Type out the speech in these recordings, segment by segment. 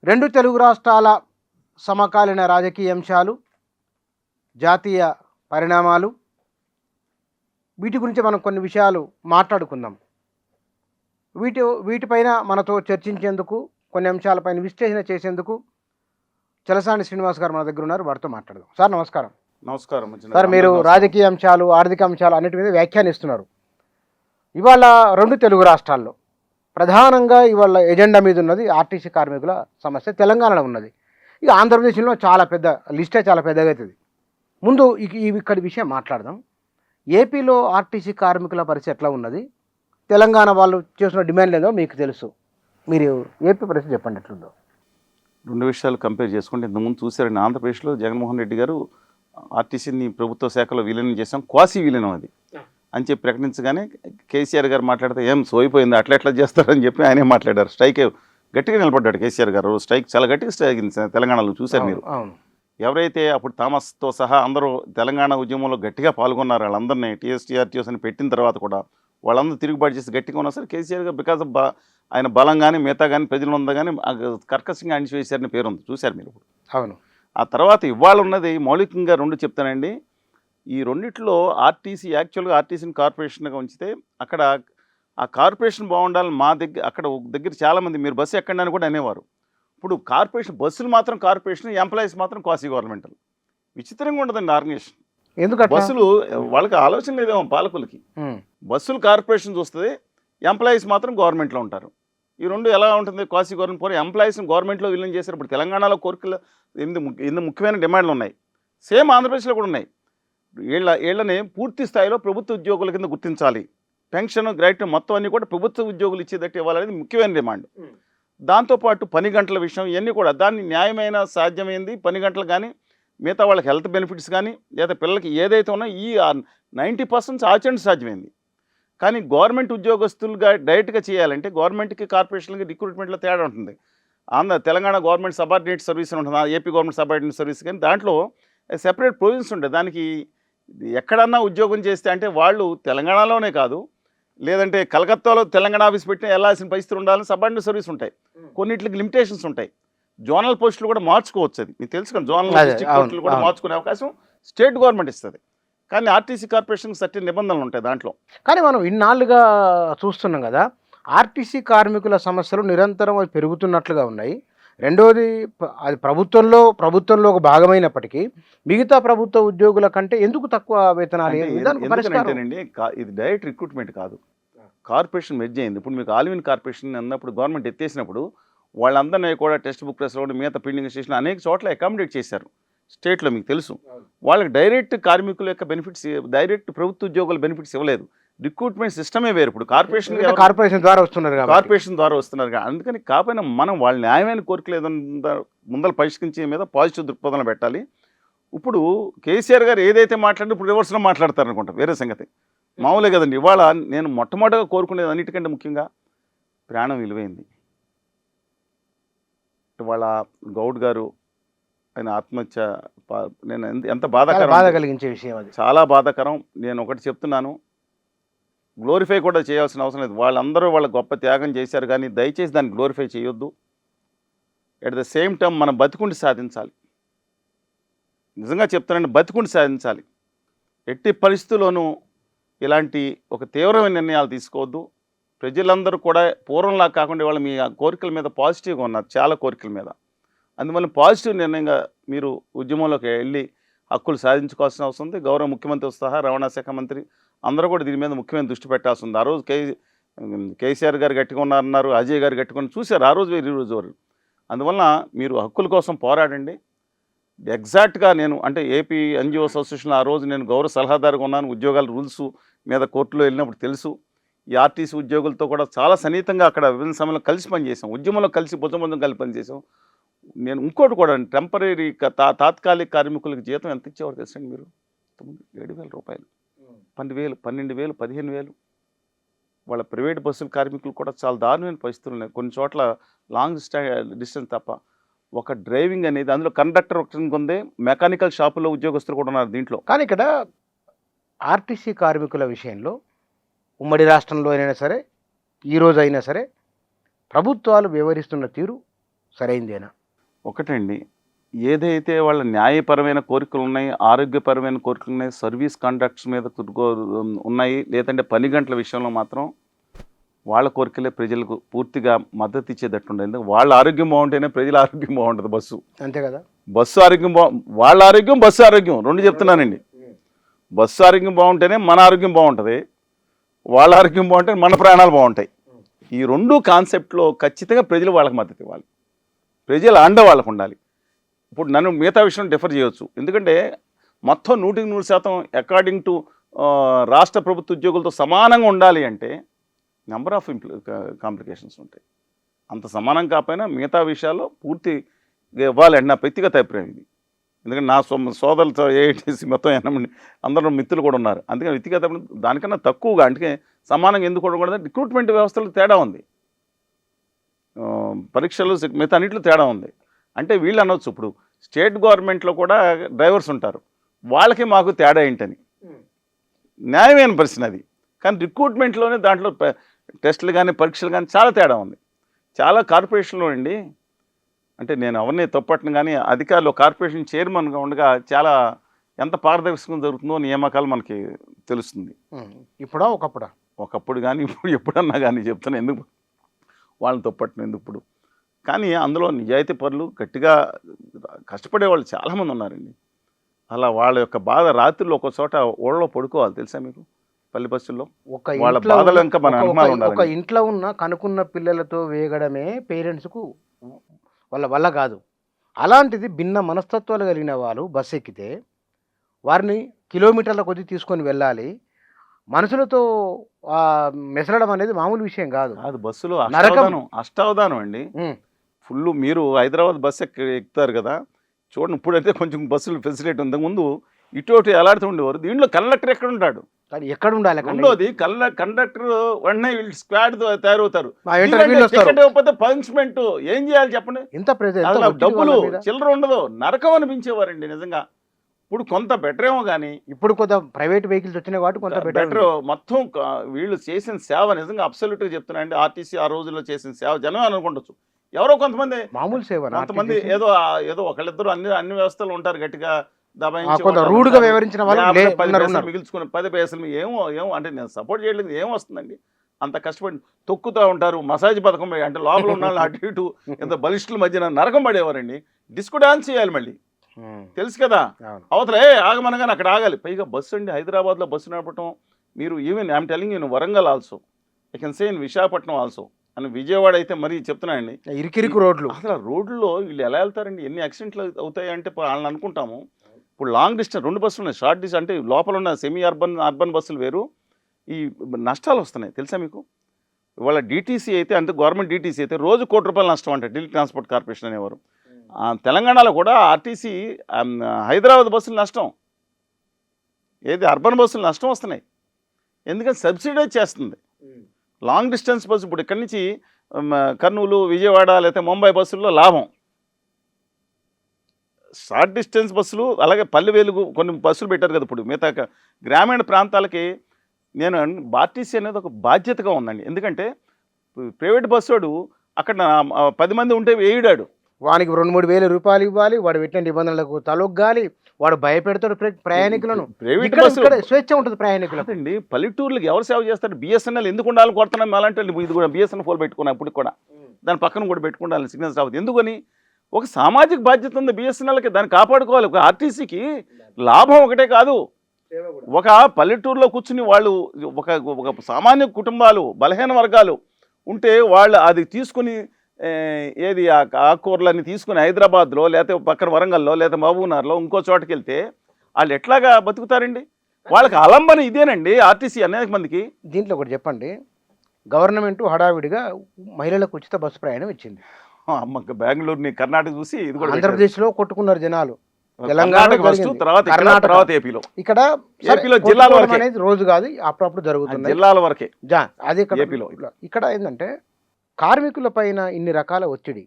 రెండు తెలుగు రాష్ట్రాల సమకాలీన రాజకీయ అంశాలు, జాతీయ పరిణామాలు, వీటి గురించి మనం కొన్ని విషయాలు మాట్లాడుకుందాం. వీటిపైన మనతో చర్చించేందుకు, కొన్ని అంశాలపైన విశ్లేషణ చేసేందుకు చలసాని శ్రీనివాస్ గారు మన దగ్గర ఉన్నారు. వారితో మాట్లాడదాం. సార్ నమస్కారం. నమస్కారం సార్, మీరు రాజకీయ అంశాలు, ఆర్థిక అంశాలు అన్నిటి మీద వ్యాఖ్యానిస్తున్నారు. ఇవాళ రెండు తెలుగు రాష్ట్రాల్లో ప్రధానంగా ఇవాళ ఎజెండా మీద ఉన్నది ఆర్టీసీ కార్మికుల సమస్య. తెలంగాణలో ఉన్నది. ఇక ఆంధ్రప్రదేశ్లో చాలా పెద్ద లిస్టే, చాలా పెద్దగా అవుతుంది. ముందు ఇక్కడి విషయం మాట్లాడదాం. ఏపీలో ఆర్టీసీ కార్మికుల పరిస్థితి ఎట్లా ఉన్నది? తెలంగాణ వాళ్ళు చేసిన డిమాండ్ ఏదో మీకు తెలుసు. మీరు ఏపీ పరిస్థితి చెప్పండి ఎట్లుందో. రెండు విషయాలు కంపేర్ చేసుకుంటే ఇంతకుముందు చూశారండి, ఆంధ్రప్రదేశ్లో జగన్మోహన్ రెడ్డి గారు ఆర్టీసీని ప్రభుత్వ శాఖలో విలీనం చేసాం, క్వాసీ విలీనం అది అని చెప్పి ప్రకటించగానే కేసీఆర్ గారు మాట్లాడితే ఏం సోయిపోయింది, అట్లా చేస్తారని చెప్పి ఆయనే మాట్లాడారు. స్ట్రైక్ గట్టిగా నిలబడ్డాడు కేసీఆర్ గారు. స్ట్రైక్ చాలా గట్టిగా స్ట్రైక్ అయింది తెలంగాణలో, చూశారు మీరు. ఎవరైతే అప్పుడు థామస్తో సహా అందరూ తెలంగాణ ఉద్యమంలో గట్టిగా పాల్గొన్నారు, వాళ్ళందరినీ టీఎస్టీఆర్టీఎస్ అని పెట్టిన తర్వాత కూడా వాళ్ళందరూ తిరుగుబాటు చేసి గట్టిగా ఉన్నా సరే కేసీఆర్ గారు బికాస్ ఆఫ్ ఆయన బలం కానీ మిగతా కానీ ప్రజలు ఉందా కానీ కర్కశంగా అణిచివేశారని పేరు ఉంది, చూశారు మీరు. అవును. ఆ తర్వాత ఇవాళ ఉన్నది మౌలికంగా రెండు చెప్తానండి. ఈ రెండిట్లో ఆర్టీసీ యాక్చువల్గా ఆర్టీసీని కార్పొరేషన్గా ఉంచితే అక్కడ ఆ కార్పొరేషన్ బాగుండాలని మా దగ్గర చాలామంది మీరు బస్సు ఎక్కండి కూడా అనేవారు. ఇప్పుడు కార్పొరేషన్ బస్సులు మాత్రం కార్పొరేషన్, ఎంప్లాయీస్ మాత్రం క్వాసీ గవర్నమెంటల్. విచిత్రంగా ఉండదండి ఆర్గనైజేషన్. ఎందుకంటే బస్సులు వాళ్ళకి ఆలోచన లేదేమో పాలకులకి. బస్సులు కార్పొరేషన్ చూస్తుంది, ఎంప్లాయీస్ మాత్రం గవర్నమెంట్లో ఉంటారు. ఈ రెండు ఎలా ఉంటుంది? క్వాసీ గవర్నమెంట్ పోయి ఎంప్లాయీస్ని గవర్నమెంట్లో విలీనం చేశారు. ఇప్పుడు తెలంగాణలో కోరికలు ఎనిమిది ముఖ్యమైన డిమాండ్లు ఉన్నాయి, సేమ్ ఆంధ్రప్రదేశ్లో కూడా ఉన్నాయి. వీళ్ళని పూర్తి స్థాయిలో ప్రభుత్వ ఉద్యోగుల కింద గుర్తించాలి, పెన్షన్ గ్రాట్యుటీ మొత్తం అన్నీ కూడా ప్రభుత్వ ఉద్యోగులు ఇచ్చేదట్టు ఇవ్వాలనేది ముఖ్యమైన డిమాండ్. దాంతోపాటు పని గంటల విషయం ఇవన్నీ కూడా దాన్ని న్యాయమైన సాధ్యమైంది. పని గంటలు కానీ మిగతా వాళ్ళకి హెల్త్ బెనిఫిట్స్ కానీ లేదా పిల్లలకి ఏదైతే ఉన్నా ఈ 90% ఆచరణ సాధ్యమైంది. కానీ గవర్నమెంట్ ఉద్యోగస్తులుగా డైరెక్ట్గా చేయాలంటే గవర్నమెంట్కి కార్పొరేషన్కి రిక్రూట్మెంట్లో తేడా ఉంటుంది. తెలంగాణ గవర్నమెంట్ సబార్డినేట్ సర్వీస్ అని ఉంటుంది, ఏపీ గవర్నమెంట్ సబార్డినేట్ సర్వీస్, కానీ దాంట్లో సెపరేట్ ప్రొవిజన్స్ ఉంటాయి. దానికి ఎక్కడన్నా ఉద్యోగం చేస్తే అంటే వాళ్ళు తెలంగాణలోనే కాదు, లేదంటే కలకత్తాలో తెలంగాణ ఆఫీస్ పెట్టిన వెళ్ళాల్సిన పరిస్థితులు ఉండాలని సబార్డినేట్ సర్వీస్ ఉంటాయి. కొన్నింటికి లిమిటేషన్స్ ఉంటాయి. జోనల్ పోస్టులు కూడా మార్చుకోవచ్చు, అది మీకు తెలుసు కదా. జోనల్ డిస్ట్రిక్ట్ పోస్టులు కూడా మార్చుకునే అవకాశం స్టేట్ గవర్నమెంట్ ఇస్తుంది. కానీ ఆర్టీసీ కార్పొరేషన్కి సర్టెన్ నిబంధనలు ఉంటాయి దాంట్లో. కానీ మనం ఇన్నాళ్ళుగా చూస్తున్నాం కదా, ఆర్టీసీ కార్మికుల సమస్యలు నిరంతరం అది పెరుగుతున్నట్లుగా ఉన్నాయి. రెండోది, అది ప్రభుత్వంలో ఒక భాగమైనప్పటికీ మిగతా ప్రభుత్వ ఉద్యోగుల కంటే ఎందుకు తక్కువ వేతనాలు? ఎందుకంటేనండి, ఇది డైరెక్ట్ రిక్రూట్మెంట్ కాదు, కార్పొరేషన్ మెర్జ్ అయింది. ఇప్పుడు మీకు ఆల్ ఇన్ కార్పొరేషన్ అన్నప్పుడు గవర్నమెంట్ ఎత్తేసినప్పుడు వాళ్ళందరినీ కూడా టెక్స్ట్ బుక్ ప్రెస్ రోడ్, మిగతా బిల్డింగ్ స్టేషన్ అనేక చోట్ల అకామిడేట్ చేశారు స్టేట్లో, మీకు తెలుసు. వాళ్ళకి డైరెక్ట్ కార్మికుల యొక్క బెనిఫిట్స్, డైరెక్ట్ ప్రభుత్వ ఉద్యోగుల బెనిఫిట్స్ ఇవ్వలేదు. రిక్రూట్మెంట్ సిస్టమే వేరు. ఇప్పుడు కార్పొరేషన్ ద్వారా వస్తున్నారు. అందుకని కాకపోయినా మనం వాళ్ళ న్యాయమైన కోరికలు ఏదైనా ముందర పరిష్కరించే మీద పాజిటివ్ దృక్పథంలో పెట్టాలి. ఇప్పుడు కేసీఆర్ గారు ఏదైతే మాట్లాడినా ఇప్పుడు రివర్స్లో మాట్లాడతారు అనుకుంటా, వేరే సంగతి. మామూలే కదండి. ఇవాళ నేను మొట్టమొదటిగా కోరుకునేది అన్నిటికంటే ముఖ్యంగా ప్రాణం విలువైంది. ఇవాళ గౌడ్ గారు ఆయన ఆత్మహత్య, నేను ఎంత బాధ కలిగించే విషయం అది, చాలా బాధాకరం. నేను ఒకటి చెప్తున్నాను, గ్లోరిఫై కూడా చేయాల్సిన అవసరం లేదు. వాళ్ళందరూ వాళ్ళ గొప్ప త్యాగం చేశారు, కానీ దయచేసి దాన్ని గ్లోరిఫై చేయొద్దు. ఎట్ ద సేమ్ టైం మనం బతికుండి సాధించాలి. నిజంగా చెప్తానండి, బతికుండి సాధించాలి. ఎట్టి పరిస్థితుల్లోనూ ఇలాంటి ఒక తీవ్రమైన నిర్ణయాలు తీసుకోవద్దు. ప్రజలందరూ కూడా పూర్వంలా కాకుండా వాళ్ళ మీ కోరికల మీద పాజిటివ్గా ఉన్నారు, చాలా కోరికల మీద. అందువల్ల పాజిటివ్ నిర్ణయంగా మీరు ఉద్యమంలోకి వెళ్ళి హక్కులు సాధించుకోవాల్సిన అవసరం ఉంది. గౌరవ ముఖ్యమంత్రి సహా రవాణా శాఖ మంత్రి అందరూ కూడా దీని మీద ముఖ్యమైన దృష్టి పెట్టాల్సి ఉంది. ఆ రోజు కేసీఆర్ గారు గట్టిగా ఉన్నారన్నారు, అజయ్ గారు గట్టిగా చూశారు, ఆ రోజు ఈ రోజు వారు. అందువలన మీరు హక్కుల కోసం పోరాడండి. ఎగ్జాక్ట్గా నేను అంటే ఏపీ ఎన్జిఓ అసోసియేషన్ ఆ రోజు నేను గౌరవ సలహాదారుగా ఉన్నాను. ఉద్యోగాల రూల్స్ మీద కోర్టులో వెళ్ళినప్పుడు తెలుసు. ఈ ఆర్టీసీ ఉద్యోగులతో కూడా చాలా సన్నిహితంగా అక్కడ విభిన్న సమయంలో కలిసి పనిచేసాం, ఉద్యమంలో కలిసి భుజం కలిసి పనిచేసాం. నేను ఇంకోటి కూడా టెంపరీ తాత్కాలిక కార్మికులకు జీతం ఎంత ఇచ్చేవారు తెలుసండి మీరు? 7,000 రూపాయలు, 12,000, 12,000, 15,000. వాళ్ళ ప్రైవేట్ బస్సుల కార్మికులు కూడా చాలా దారుణమైన పరిస్థితులు ఉన్నాయి. కొన్ని చోట్ల లాంగ్ డిస్టెన్స్ తప్ప ఒక డ్రైవింగ్ అనేది, అందులో కండక్టర్ ఉంది, మెకానికల్ షాపుల్లో ఉద్యోగస్తులు కూడా ఉన్నారు దీంట్లో. కానీ ఇక్కడ ఆర్టీసీ కార్మికుల విషయంలో ఉమ్మడి రాష్ట్రంలో అయినా సరే, ఈరోజు అయినా సరే, ప్రభుత్వాలు వ్యవహరిస్తున్న తీరు సరైందేనా? ఒకటండి, ఏదైతే వాళ్ళ న్యాయపరమైన కోరికలు ఉన్నాయి, ఆరోగ్యపరమైన కోరికలు ఉన్నాయి, సర్వీస్ కాంట్రాక్ట్స్ మీద ఉన్నాయి, లేదంటే పని గంటల విషయంలో మాత్రం వాళ్ళ కోరికలే ప్రజలకు పూర్తిగా మద్దతు ఇచ్చేటట్టు ఉండదు. ఎందుకంటే వాళ్ళ ఆరోగ్యం బాగుంటేనే ప్రజల ఆరోగ్యం బాగుంటుంది. అంతే కదా. బస్సు ఆరోగ్యం వాళ్ళ ఆరోగ్యం, బస్సు ఆరోగ్యం రెండు చెప్తున్నానండి. బస్సు ఆరోగ్యం బాగుంటేనే మన ఆరోగ్యం బాగుంటుంది, వాళ్ళ ఆరోగ్యం బాగుంటే మన ప్రాణాలు బాగుంటాయి. ఈ రెండు కాన్సెప్ట్లో ఖచ్చితంగా ప్రజలు వాళ్ళకి మద్దతు ఇవ్వాలి, ప్రజల అండ వాళ్ళకు ఉండాలి. ఇప్పుడు నన్ను మిగతా విషయం డిఫర్ చేయవచ్చు, ఎందుకంటే మొత్తం 100% అకార్డింగ్ టు రాష్ట్ర ప్రభుత్వ ఉద్యోగులతో సమానంగా ఉండాలి అంటే నెంబర్ ఆఫ్ కాంప్లికేషన్స్ ఉంటాయి. అంత సమానం కాకపోయినా మిగతా విషయాల్లో పూర్తి ఇవ్వాలండి నా వ్యక్తిగత అభిప్రాయం ఇది. ఎందుకంటే నా సోదరులతో ఏఐటీసీ మొత్తం అందరూ మిత్రులు కూడా ఉన్నారు. అందుకని వ్యక్తిగత దానికన్నా తక్కువగా, అంటే సమానంగా ఎందుకు ఉండకూడదు, రిక్రూట్మెంట్ వ్యవస్థలో తేడా ఉంది, పరీక్షలు మిగతా అన్నింటిలో తేడా ఉంది. అంటే వీళ్ళు అనవచ్చు, ఇప్పుడు స్టేట్ గవర్నమెంట్లో కూడా డ్రైవర్స్ ఉంటారు, వాళ్ళకి మాకు తేడా ఏంటని న్యాయమైన ప్రశ్న అది. కానీ రిక్రూట్మెంట్లోనే దాంట్లో టెస్టులు కానీ పరీక్షలు కానీ చాలా తేడా ఉంది. చాలా కార్పొరేషన్లో అండి, అంటే నేను ఎవరిని తప్పట్ను కానీ అధికారులు కార్పొరేషన్ చైర్మన్గా ఉండగా చాలా ఎంత పారదర్శకంగా జరుగుతుందో నియామకాలు మనకి తెలుస్తుంది. ఇప్పుడా ఒకప్పుడు కానీ ఇప్పుడు ఎప్పుడన్నా కానీ చెప్తున్నా, ఎందుకు వాళ్ళని తప్పట్ను ఎందుకు ఇప్పుడు. కానీ అందులో నిజాయితీ పరులు గట్టిగా కష్టపడే వాళ్ళు చాలామంది ఉన్నారండి. అలా వాళ్ళ యొక్క బాధ రాత్రిలో ఒక చోట ఓళ్ళలో పడుకోవాలి, తెలుసా మీకు, పల్లి బస్సుల్లో వాళ్ళ బాధలు ఇంకా మన అనుమానం ఉండాలి. ఒక ఇంట్లో ఉన్న కనుకున్న పిల్లలతో వేగడమే పేరెంట్స్కు వాళ్ళ వల్ల కాదు. అలాంటిది భిన్న మనస్తత్వాలు కలిగిన వాళ్ళు బస్సు ఎక్కితే వారిని కిలోమీటర్ల కొద్ది తీసుకొని వెళ్ళాలి. మనుషులతో మెసలడం అనేది మామూలు విషయం కాదు. బస్సులో అష్టావధానం అండి ఫుల్. మీరు హైదరాబాద్ బస్సు ఎక్కుతారు కదా, చూడండి ఇప్పుడైతే కొంచెం బస్సులు ఫెసిలిటీ ఉంది. ముందు ఇటు ఎలాడుతూ ఉండేవారు. దీంట్లో కండక్టర్ ఎక్కడ ఉంటాడు, ఎక్కడ ఉండాలి, కండక్టర్ వెంటనే వీళ్ళు స్క్వాడ్ తయారవుతారు. పనిష్మెంట్ ఏం చేయాలి చెప్పండి, డబ్బులు చిల్లర ఉండదు, నరకం అనిపించేవారండి నిజంగా. ఇప్పుడు కొంత బెటర్ ఏమో కానీ, ఇప్పుడు కొంత ప్రైవేట్ వెహికల్స్ వచ్చినాయి కాబట్టి కొంత బెటర్. మొత్తం వీళ్ళు చేసిన సేవ నిజంగా అబ్సల్యూట్గా చెప్తున్నా అండి. ఆర్టీసీ ఆ రోజుల్లో చేసిన సేవ జనం అనుకుంటచ్చు, ఎవరో కొంతమంది మామూలు సేవ, కొంతమంది ఏదో ఒకళ్ళిద్దరు అన్ని వ్యవస్థలు ఉంటారు గట్టిగా రూడ్గా వివరించిన వాళ్ళు మిగిల్చుకుని 10 పైసలు ఏమో అంటే నేను సపోర్ట్ చేయలేదు, ఏం వస్తుందండి. అంత కష్టపడి తొక్కుతూ ఉంటారు. మసాజ్ పథకం అంటే లోపల ఉన్న అటు ఇటు ఎంత బలిష్ఠుల మధ్యన నరకం పడేవారండి. డిస్కో డాన్స్ చేయాలి మళ్ళీ, తెలుసు కదా. అవతలే ఆగమనగానే అక్కడ ఆగాలి. పైగా బస్సు అండి, హైదరాబాద్లో బస్సు నడపటం, మీరు even I'm telling you, Warangal also, I can say in Visakhapatnam also, అని విజయవాడ అయితే మరీ చెప్తున్నానండి, ఇరికిరికి రోడ్లు. అసలు రోడ్లలో వీళ్ళు ఎలా వెళ్తారండి, ఎన్ని యాక్సిడెంట్లు అవుతాయి అంటే వాళ్ళని అనుకుంటాము. ఇప్పుడు లాంగ్ డిస్టెన్స్ 2 బస్సులు ఉన్నాయి, షార్ట్ డిస్టెన్స్ అంటే లోపల ఉన్న సెమీ అర్బన్ బస్సులు వేరు. ఈ నష్టాలు వస్తున్నాయి తెలుసా మీకు. ఇవాళ డిటీసీ అయితే, అంటే గవర్నమెంట్ డిటీసీ అయితే రోజు ₹1 నష్టం అంటే ఢిల్లీ ట్రాన్స్పోర్ట్ కార్పొరేషన్ అనేవారు. తెలంగాణలో కూడా ఆర్టీసీ హైదరాబాద్ బస్సులు నష్టం, ఏది అర్బన్ బస్సులు నష్టం వస్తున్నాయి. ఎందుకంటే సబ్సిడైజ్ చేస్తుంది. లాంగ్ డిస్టెన్స్ బస్సు ఇప్పుడు ఇక్కడి నుంచి కర్నూలు, విజయవాడ లేకపోతే ముంబై బస్సుల్లో లాభం. షార్ట్ డిస్టెన్స్ బస్సులు, అలాగే పల్లె వెలుగు కొన్ని బస్సులు పెట్టారు కదా ఇప్పుడు మిగతా గ్రామీణ ప్రాంతాలకి. నేను ఆర్టీసీ అనేది ఒక బాధ్యతగా ఉందండి. ఎందుకంటే ప్రైవేట్ బస్సు వాడు అక్కడ 10 మంది ఉంటే వేయడాడు, వానికి 2-3 వేల రూపాయలు ఇవ్వాలి, వాడు పెట్టిన నిబంధనలకు తలొగ్గాలి, వాడు భయపెడతాడు ప్రయాణికులను. ప్రైవేట్ బస్సు స్వేచ్ఛ ఉంటుంది ప్రయాణికులకు అండి. పల్లెటూర్లకు ఎవరు సేవ చేస్తారు, బిఎస్ఎన్ఎల్ ఎందుకు ఉండాలని కొడుతున్నాం అలాంటి. ఇది కూడా బిఎస్ఎన్ఎల్ ఫోన్ పెట్టుకున్నా, ఇప్పుడు కూడా దాని పక్కన కూడా పెట్టుకుండాలి సిగ్నల్స్ రావద్దు. ఎందుకని, ఒక సామాజిక బాధ్యత ఉంది బిఎస్ఎన్ఎల్కి, దాన్ని కాపాడుకోవాలి. ఒక ఆర్టీసీకి లాభం ఒకటే కాదు, ఒక పల్లెటూరులో కూర్చుని వాళ్ళు ఒక సామాన్య కుటుంబాలు, బలహీన వర్గాలు ఉంటే వాళ్ళు అది తీసుకుని ఏది ఆకుకూరలన్నీ తీసుకుని హైదరాబాద్లో లేకపోతే పక్కన వరంగల్లో లేకపోతే మహబూబ్నగర్లో ఇంకో చోటకి వెళ్తే వాళ్ళు ఎట్లాగా బతుకుతారండి. వాళ్ళకి అలంబన ఇదేనండి ఆర్టీసీ అనేక మందికి. దీంట్లో ఒకటి చెప్పండి, గవర్నమెంట్ హడావిడిగా మహిళలకు ఉచిత బస్సు ప్రయాణం ఇచ్చింది. బెంగళూరుని కర్ణాటక చూసి ఇది కూడా ఆంధ్రప్రదేశ్లో కొట్టుకున్నారు జనాలు, తర్వాత ఏపీలో, ఇక్కడ ఏపీలో జిల్లాల వరకు అనేది రోజు కాదు, అప్పుడప్పుడు జరుగుతుంది, జిల్లాల వరకే. అది ఏపీలో. ఇక్కడ ఏంటంటే కార్మికుల పైన ఇన్ని రకాల ఒత్తిడి,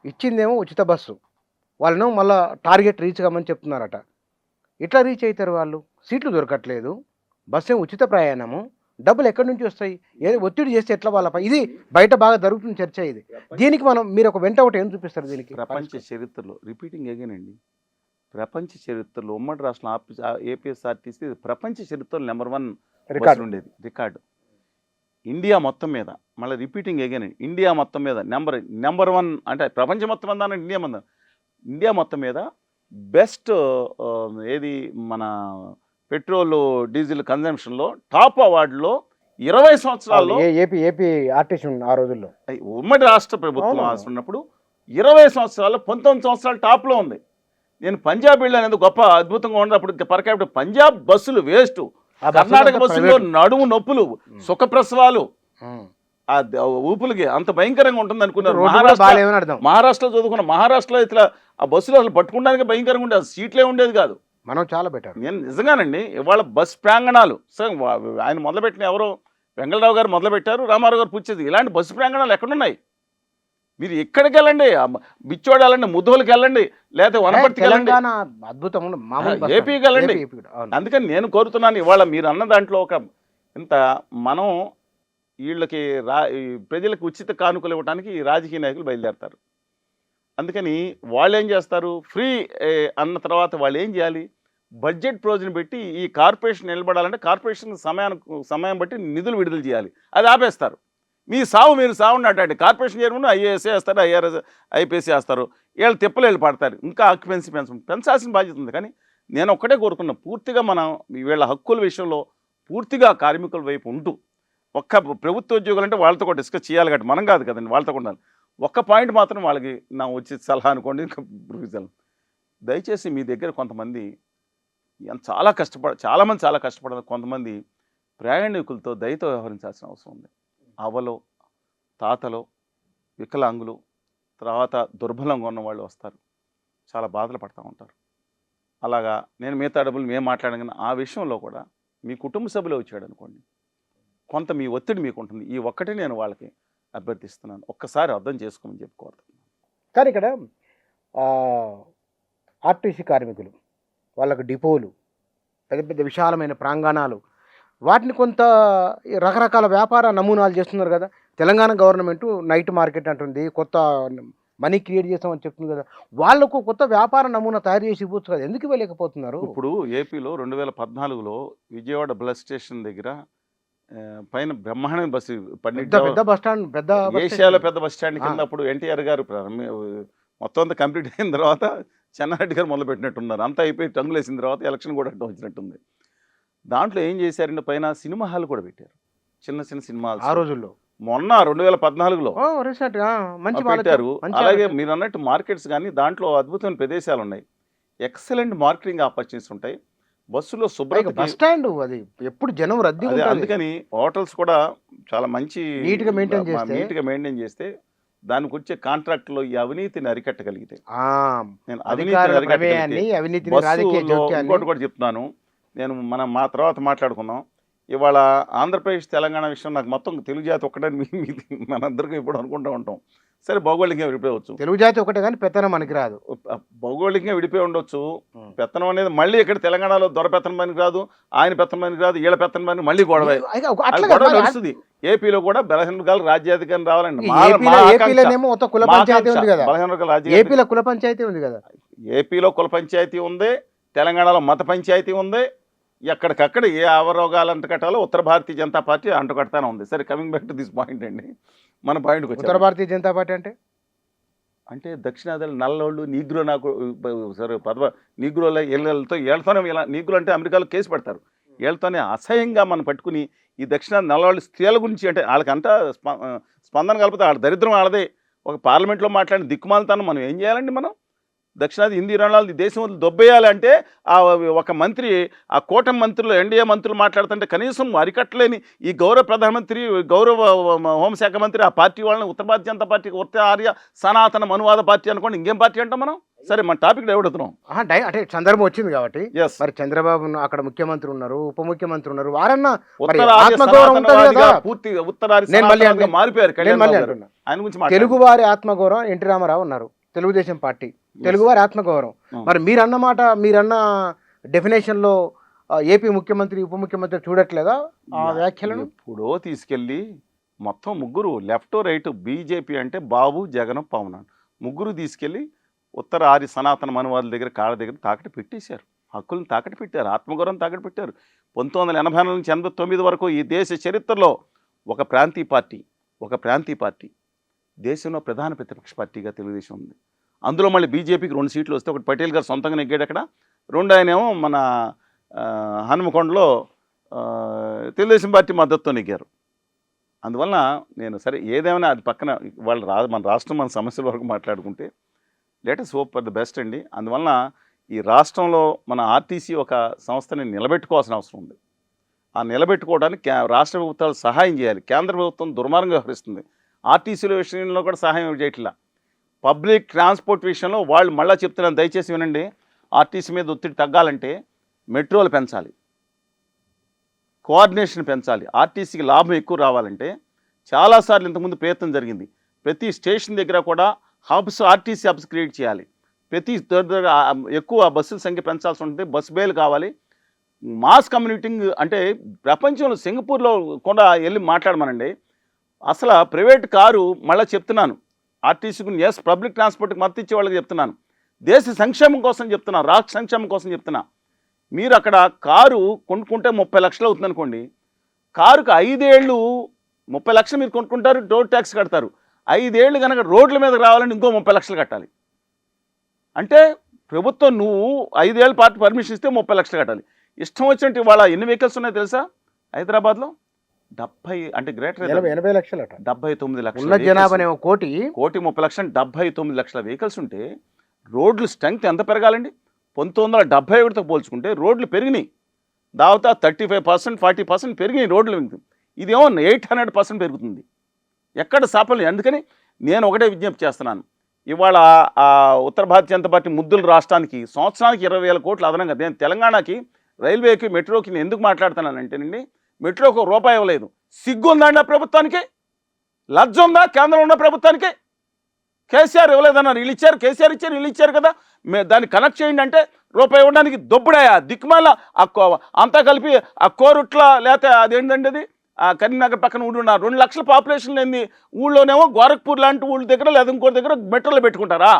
ఇచ్చిందేమో ఉచిత బస్సు, వాళ్ళను మళ్ళీ టార్గెట్ రీచ్ కమ్మని చెప్తున్నారట. ఎట్లా రీచ్ అవుతారు వాళ్ళు, సీట్లు దొరకట్లేదు, బస్సు ఏమో ఉచిత ప్రయాణము, డబ్బులు ఎక్కడి నుంచి వస్తాయి? ఏదో ఒత్తిడి చేస్తే ఎట్లా వాళ్ళపై? ఇది బయట బాగా జరుగుతున్న చర్చ ఇది. దీనికి మీరు ఒక వెంట ఒకటి ఏం చూపిస్తారు దీనికి? ప్రపంచ చరిత్రలో రిపీటింగ్ అగైన్ అండి, ప్రపంచ చరిత్రలో ఉమ్మడి రాష్ట్రం ఏపీఎస్ఆర్టీసీ ప్రపంచ చరిత్రలో నెంబర్ 1 రికార్డు ఉండేది రికార్డు. ఇండియా మొత్తం మీద మళ్ళీ రిపీటింగ్ అగైన్ ఇండియా మొత్తం మీద నెంబర్ 1 అంటే ప్రపంచం మొత్తం మీద ఇండియా మొత్తం మీద బెస్ట్ ఏది మన పెట్రోల్ డీజిల్ కన్జంప్షన్లో టాప్ అవార్డులో 20 సంవత్సరాల్లో ఏపీ ఆర్టీసీ ఆ రోజుల్లో ఉమ్మడి రాష్ట్ర ప్రభుత్వం ఉన్నప్పుడు 20 సంవత్సరాల్లో 19 సంవత్సరాలు టాప్లో ఉంది. నేను పంజాబ్ వెళ్ళాను, గొప్ప అద్భుతంగా ఉన్నప్పుడు పర్ క్యాపిటల్ పంజాబ్ బస్సులు వేస్ట్, కర్ణాటక బస్సుల్లో నడుము నొప్పులు, సుఖప్రసవాలు, ఆ ఊపులకి అంత భయంకరంగా ఉంటుంది అనుకున్నారు. మహారాష్ట్రలో చదువుకున్న మహారాష్ట్రలో ఇట్లా ఆ బస్సులు అసలు పట్టుకోవడానికి భయంకరంగా ఉండేది, సీట్లే ఉండేది కాదు. మనం చాలా బెటర్. నేను నిజంగానండి ఇవాళ బస్ ప్రాంగణాలు ఆయన మొదలుపెట్టిన ఎవరో వెంగళరావు గారు మొదలుపెట్టారు, రామారావు గారు పూర్తి. ఇలాంటి బస్సు ప్రాంగణాలు ఎక్కడున్నాయి? మీరు ఎక్కడికి వెళ్ళండి, బిచ్చోడు వెళ్ళండి, ముద్దోలకి వెళ్ళండి, లేకపోతే వనపర్తికి వెళ్ళండి, ఏపీకి వెళ్ళండి. అందుకని నేను కోరుతున్నాను ఇవాళ మీరు అన్న దాంట్లో ఒక ఇంత మనం వీళ్ళకి ప్రజలకు ఉచిత కానుకలు ఇవ్వడానికి రాజకీయ నాయకులు బయలుదేరతారు. అందుకని వాళ్ళు ఏం చేస్తారు, ఫ్రీ అన్న తర్వాత వాళ్ళు ఏం చేయాలి, బడ్జెట్ ప్రొవిజన్ పెట్టి ఈ కార్పొరేషన్ నిలబడాలంటే కార్పొరేషన్ సమయం బట్టి నిధులు విడుదల చేయాలి. అది ఆపేస్తారు. మీరు సావు అట్లాంటి కార్పొరేషన్ చైర్మన్ ఐఏఎస్ వేస్తారు, ఐపీఎస్ వేస్తారు, వీళ్ళు తిప్పలు వెళ్ళి పడతారు. ఇంకా ఆక్యుపెన్సీ పెంచాల్సిన బాధ్యత ఉంది. కానీ నేను ఒక్కటే కోరుకున్నా, పూర్తిగా మనం వీళ్ళ హక్కుల విషయంలో పూర్తిగా కార్మికుల వైపు ఉంటూ, ఒక్క ప్రభుత్వ ఉద్యోగులు అంటే వాళ్ళతో కూడా డిస్కస్ చేయాలి కాబట్టి మనం కాదు కదండి, వాళ్ళతో కూడా ఒక్క పాయింట్ మాత్రం వాళ్ళకి నా వచ్చే సలహా అనుకోండి, ప్రొవిజన్ దయచేసి మీ దగ్గర కొంతమంది చాలామంది చాలా కష్టపడాలి, కొంతమంది ప్రయాణికులతో దయతో వ్యవహరించాల్సిన అవసరం ఉంది. అవలో తాతలో వికలాంగులు తర్వాత దుర్బలంగా ఉన్న వాళ్ళు వస్తారు, చాలా బాధలు పడుతూ ఉంటారు. అలాగా నేను మిగతా డబ్బులు మేము మాట్లాడగానే ఆ విషయంలో కూడా మీ కుటుంబ సభ్యులు వచ్చాడు అనుకోండి, కొంత మీ ఒత్తిడి మీకు ఉంటుంది. ఈ ఒక్కటే నేను వాళ్ళకి అభ్యర్థిస్తున్నాను, ఒక్కసారి అర్థం చేసుకోమని చెప్పుకోరుతున్నాను. కానీ ఇక్కడ ఆర్టీసీ కార్మికులు వాళ్ళకు డిపోలు, పెద్ద పెద్ద విశాలమైన ప్రాంగణాలు, వాటిని కొంత రకరకాల వ్యాపార నమూనాలు చేస్తున్నారు కదా. తెలంగాణ గవర్నమెంట్ నైట్ మార్కెట్ అంటుంది, కొత్త మనీ క్రియేట్ చేస్తామని చెప్తుంది కదా. వాళ్ళకు కొత్త వ్యాపార నమూనా తయారు చేసి ఇవ్వచ్చు కదా, ఎందుకు ఇవ్వలేకపోతున్నారు? ఇప్పుడు ఏపీలో 2014లో విజయవాడ బస్ స్టేషన్ దగ్గర పైన బ్రహ్మాండ బస్సు పెద్ద బస్ స్టాండ్, ఏషియాలో పెద్ద బస్ స్టాండ్ కింద అప్పుడు ఎన్టీఆర్ గారు మొత్తం అంతా కంప్లీట్ అయిన తర్వాత చెన్నారెడ్డి గారు మొదలుపెట్టినట్టున్నారు. అంతా అయిపోయి టంగులు వేసిన తర్వాత ఎలక్షన్ కూడా అడ్డం వచ్చినట్టుంది. దాంట్లో ఏం చేశారంటే పైన సినిమా హాల్ కూడా పెట్టారు, చిన్న చిన్న సినిమా హాల్. ఆ రోజుల్లో మొన్న 2014లో పెట్టారు. అలాగే మీరు అన్నట్టు మార్కెట్స్ కానీ దాంట్లో అద్భుతమైన ప్రదేశాలు ఉన్నాయి, ఎక్సలెంట్ మార్కెటింగ్ ఆపర్చునిటీస్ ఉంటాయి. బస్సులో శుభ్రత, బస్ స్టాండ్ అది ఎప్పుడు జనం రద్దీ. అందుకని హోటల్స్ కూడా చాలా మంచి నీట్గా మెయింటైన్ చేస్తే దానికి వచ్చే కాంట్రాక్ట్లో ఈ అవినీతిని అరికట్టగలిగితే, నేను ఇంకోటి కూడా చెప్తున్నాను, నేను మా తర్వాత మాట్లాడుకుందాం. ఇవాళ ఆంధ్రప్రదేశ్ తెలంగాణ విషయం నాకు మొత్తం తెలుగు జాతి ఒక్కటని మనందరికీ ఇప్పుడు అనుకుంటూ ఉంటాం. సరే భౌగోళికంగా విడిపోవచ్చు, తెలుగు జాతి ఒకటే కానీ పెత్తనం మనకి రాదు. భౌగోళికంగా విడిపోయి ఉండొచ్చు, పెత్తనం అనేది మళ్ళీ ఇక్కడ తెలంగాణలో దొర పెత్తనం పనికి రాదు, ఆయన పెత్తనం పనికి రాదు, ఈళ్ళ పెత్తనం పనికి మళ్ళీ గొడవ నడుస్తుంది. ఏపీలో కూడా బలహీన వర్గాలు రాజ్యాధికారం రావాలండి. ఏపీలో కుల పంచాయతీ ఉంది కదా, ఏపీలో కుల పంచాయతీ ఉంది, తెలంగాణలో మత పంచాయతీ ఉంది. ఎక్కడికక్కడ ఏ అవరోగాలు అంటకట్టాలో ఉత్తర భారతీయ జనతా పార్టీ అంటుకడతానే ఉంది. సరే, coming back to this point అండి, మన పాయింట్కి వచ్చి ఉత్తర భారతీయ జనతా పార్టీ అంటే దక్షిణాదిలో నల్లోళ్ళు నీగ్రో నాకు సరే నీగ్రోల ఏళ్ళతోనే నీగ్రో అంటే అమెరికాలో కేసు పెడతారు, వీళ్ళతోనే అసహ్యంగా మనం పట్టుకుని ఈ దక్షిణాది నల్లవాళ్ళు స్త్రీల గురించి అంటే వాళ్ళకంతా స్పందన కలిపితే వాళ్ళ దరిద్రం వాళ్ళదే. ఒక పార్లమెంట్లో మాట్లాడిన దిక్కుమాలతాను మనం ఏం చేయాలండి? మనం దక్షిణాది హిందీ రణాలు దేశం వదిలి దొబ్బేయాలంటే ఒక మంత్రి, ఆ కూటమి మంత్రులు, ఎన్డీఏ మంత్రులు మాట్లాడుతుంటే కనీసం అరికట్టలేని ఈ గౌరవ ప్రధానమంత్రి, గౌరవ హోంశాఖ మంత్రి ఆ పార్టీ వాళ్ళని ఉత్తర భారతీయ జనతా పార్టీ, ఉత్తర ఆర్య సనాతన మనువాద పార్టీ అనుకోండి, ఇంకేం పార్టీ అంటాం మనం? సరే, మన టాపిక్ ఎవడుతున్నాం అంటే సందర్భం వచ్చింది కాబట్టి. మరి చంద్రబాబు అక్కడ ముఖ్యమంత్రి ఉన్నారు, ఉప ముఖ్యమంత్రి ఉన్నారు, వారన్నా పూర్తి ఉత్తరాది మారిపోయారు. ఆయన గురించి తెలుగువారి ఆత్మగౌరవం ఎన్టీ రామారావు ఉన్నారు, తెలుగుదేశం పార్టీ తెలుగువారి ఆత్మగౌరవం. మరి మీరన్న డెఫినేషన్లో ఏపీ ముఖ్యమంత్రి ఉప ముఖ్యమంత్రి చూడట్లేదా ఆ వ్యాఖ్యలను? ఎప్పుడో తీసుకెళ్ళి మొత్తం ముగ్గురు లెఫ్ట్ రైట్ బీజేపీ అంటే బాబు జగన్ పవన్ ముగ్గురు తీసుకెళ్ళి ఉత్తర ఆర్య సనాతన మనువాదుల దగ్గర కాళ్ళ దగ్గర తాకట్టు పెట్టేశారు. హక్కులను తాకట్టు పెట్టారు, ఆత్మగౌరవం తాకట్టు పెట్టారు. 1980 నుంచి 89 వరకు ఈ దేశ చరిత్రలో ఒక ప్రాంతీయ పార్టీ దేశంలో ప్రధాన ప్రతిపక్ష పార్టీగా తెలుగుదేశం ఉంది. అందులో మళ్ళీ బీజేపీకి 2 సీట్లు వస్తే ఒకటి పటేల్ గారు సొంతంగా నెగ్గాడు అక్కడ, 2 ఆయనేమో మన హనుమకొండలో తెలుగుదేశం పార్టీ మద్దతుతో నెగ్గారు. అందువలన నేను సరే ఏదేమైనా అది పక్కన మన రాష్ట్రం మన సమస్యల వరకు మాట్లాడుకుంటే let's hope for the best అండి. అందువలన ఈ రాష్ట్రంలో మన ఆర్టీసీ ఒక సంస్థని నిలబెట్టుకోవాల్సిన అవసరం ఉంది. ఆ నిలబెట్టుకోవడానికి రాష్ట్ర ప్రభుత్వాలు సహాయం చేయాలి. కేంద్ర ప్రభుత్వం దుర్మార్గంగా వ్యవహరిస్తుంది. ఆర్టీసీల విషయంలో కూడా సహాయం చేయట్లా. పబ్లిక్ ట్రాన్స్పోర్ట్ విషయంలో వాళ్ళు మళ్ళీ చెప్తున్నాను, దయచేసి వినండి. ఆర్టీసీ మీద ఒత్తిడి తగ్గాలంటే మెట్రోలు పెంచాలి, కోఆర్డినేషన్ పెంచాలి. ఆర్టీసీకి లాభం ఎక్కువ రావాలంటే చాలాసార్లు ఇంతకుముందు ప్రయత్నం జరిగింది. ప్రతి స్టేషన్ దగ్గర కూడా హబ్స్, ఆర్టీసీ హబ్స్ క్రియేట్ చేయాలి. ప్రతి ఎక్కువ బస్సుల సంఖ్య పెంచాల్సి ఉంటుంది. బస్ బేలు కావాలి. మాస్ కమ్యూనిటింగ్ అంటే ప్రపంచంలో సింగపూర్లో కూడా వెళ్ళి మాట్లాడమనండి. అసలు ప్రైవేట్ కారు మళ్ళీ చెప్తున్నాను, ఆర్టీసీకి ఎస్ పబ్లిక్ ట్రాన్స్పోర్ట్కి మద్దతు ఇచ్చే వాళ్ళకి చెప్తున్నాను, దేశ సంక్షేమం కోసం చెప్తున్నా, రాష్ట్ర సంక్షేమం కోసం చెప్తున్నా. మీరు అక్కడ కారు కొనుక్కుంటే 30 లక్షలు అవుతుంది అనుకోండి. కారుకు 5 ఏళ్ళు 30 లక్షలు మీరు కొనుక్కుంటారు, రోడ్ ట్యాక్స్ కడతారు. 5 ఏళ్ళు కనుక రోడ్ల మీద రావాలంటే ఇంకో 30 లక్షలు కట్టాలి. అంటే ప్రభుత్వం నువ్వు 5 ఏళ్ళ పార్టీ పర్మిషన్ ఇస్తే 30 లక్షలు కట్టాలి. ఇష్టం వచ్చినట్టు ఇవాళ ఎన్ని వెహికల్స్ ఉన్నాయో తెలుసా హైదరాబాద్లో? 70 అంటే గ్రేటర్ 80 లక్షలు, 79 లక్షల జనాభా, కోటి 30 లక్షలు, 79 లక్షల వెహికల్స్ ఉంటే రోడ్లు స్ట్రెంగ్త్ ఎంత పెరగాలండి? 1971తో పోల్చుకుంటే రోడ్లు పెరిగినాయి. దాదాపు 35%, 40% పెరిగినాయి రోడ్లు. ఇదేమో 800% పెరుగుతుంది. ఎక్కడ సాఫల్యం? అందుకని నేను ఒకటే విజ్ఞప్తి చేస్తున్నాను. ఇవాళ ఉత్తర భారతీయ జనతా పార్టీ ముద్దుల రాష్ట్రానికి సంవత్సరానికి 20,000 కోట్లు అదనంగా, నేను తెలంగాణకి రైల్వేకి మెట్రోకి నేను ఎందుకు మాట్లాడుతున్నానంటేనండి, మెట్రోకి రూపాయి ఇవ్వలేదు. సిగ్గు ఉందండి ఆ ప్రభుత్వానికి? లజ్జ ఉందా కేంద్రంలో ఉన్న ప్రభుత్వానికి? కేసీఆర్ ఇవ్వలేదన్నారు, వీళ్ళు ఇచ్చారు. కేసీఆర్ ఇచ్చారు, వీళ్ళు ఇచ్చారు కదా. దాన్ని కనెక్ట్ చేయండి అంటే రూపాయి ఇవ్వడానికి దొబ్బుడాయా దిక్కుమాల. అంతా కలిపి ఆ కోరుట్ల లేకపోతే అదేంటండి అది కరీంనగర్ పక్కన ఊళ్ళో 2 లక్షల పాపులేషన్ లేని ఊళ్ళోనేమో గోరఖ్పూర్ లాంటి ఊళ్ళ దగ్గర లేదా ఇంకోటి దగ్గర మెట్రోలో పెట్టుకుంటారా?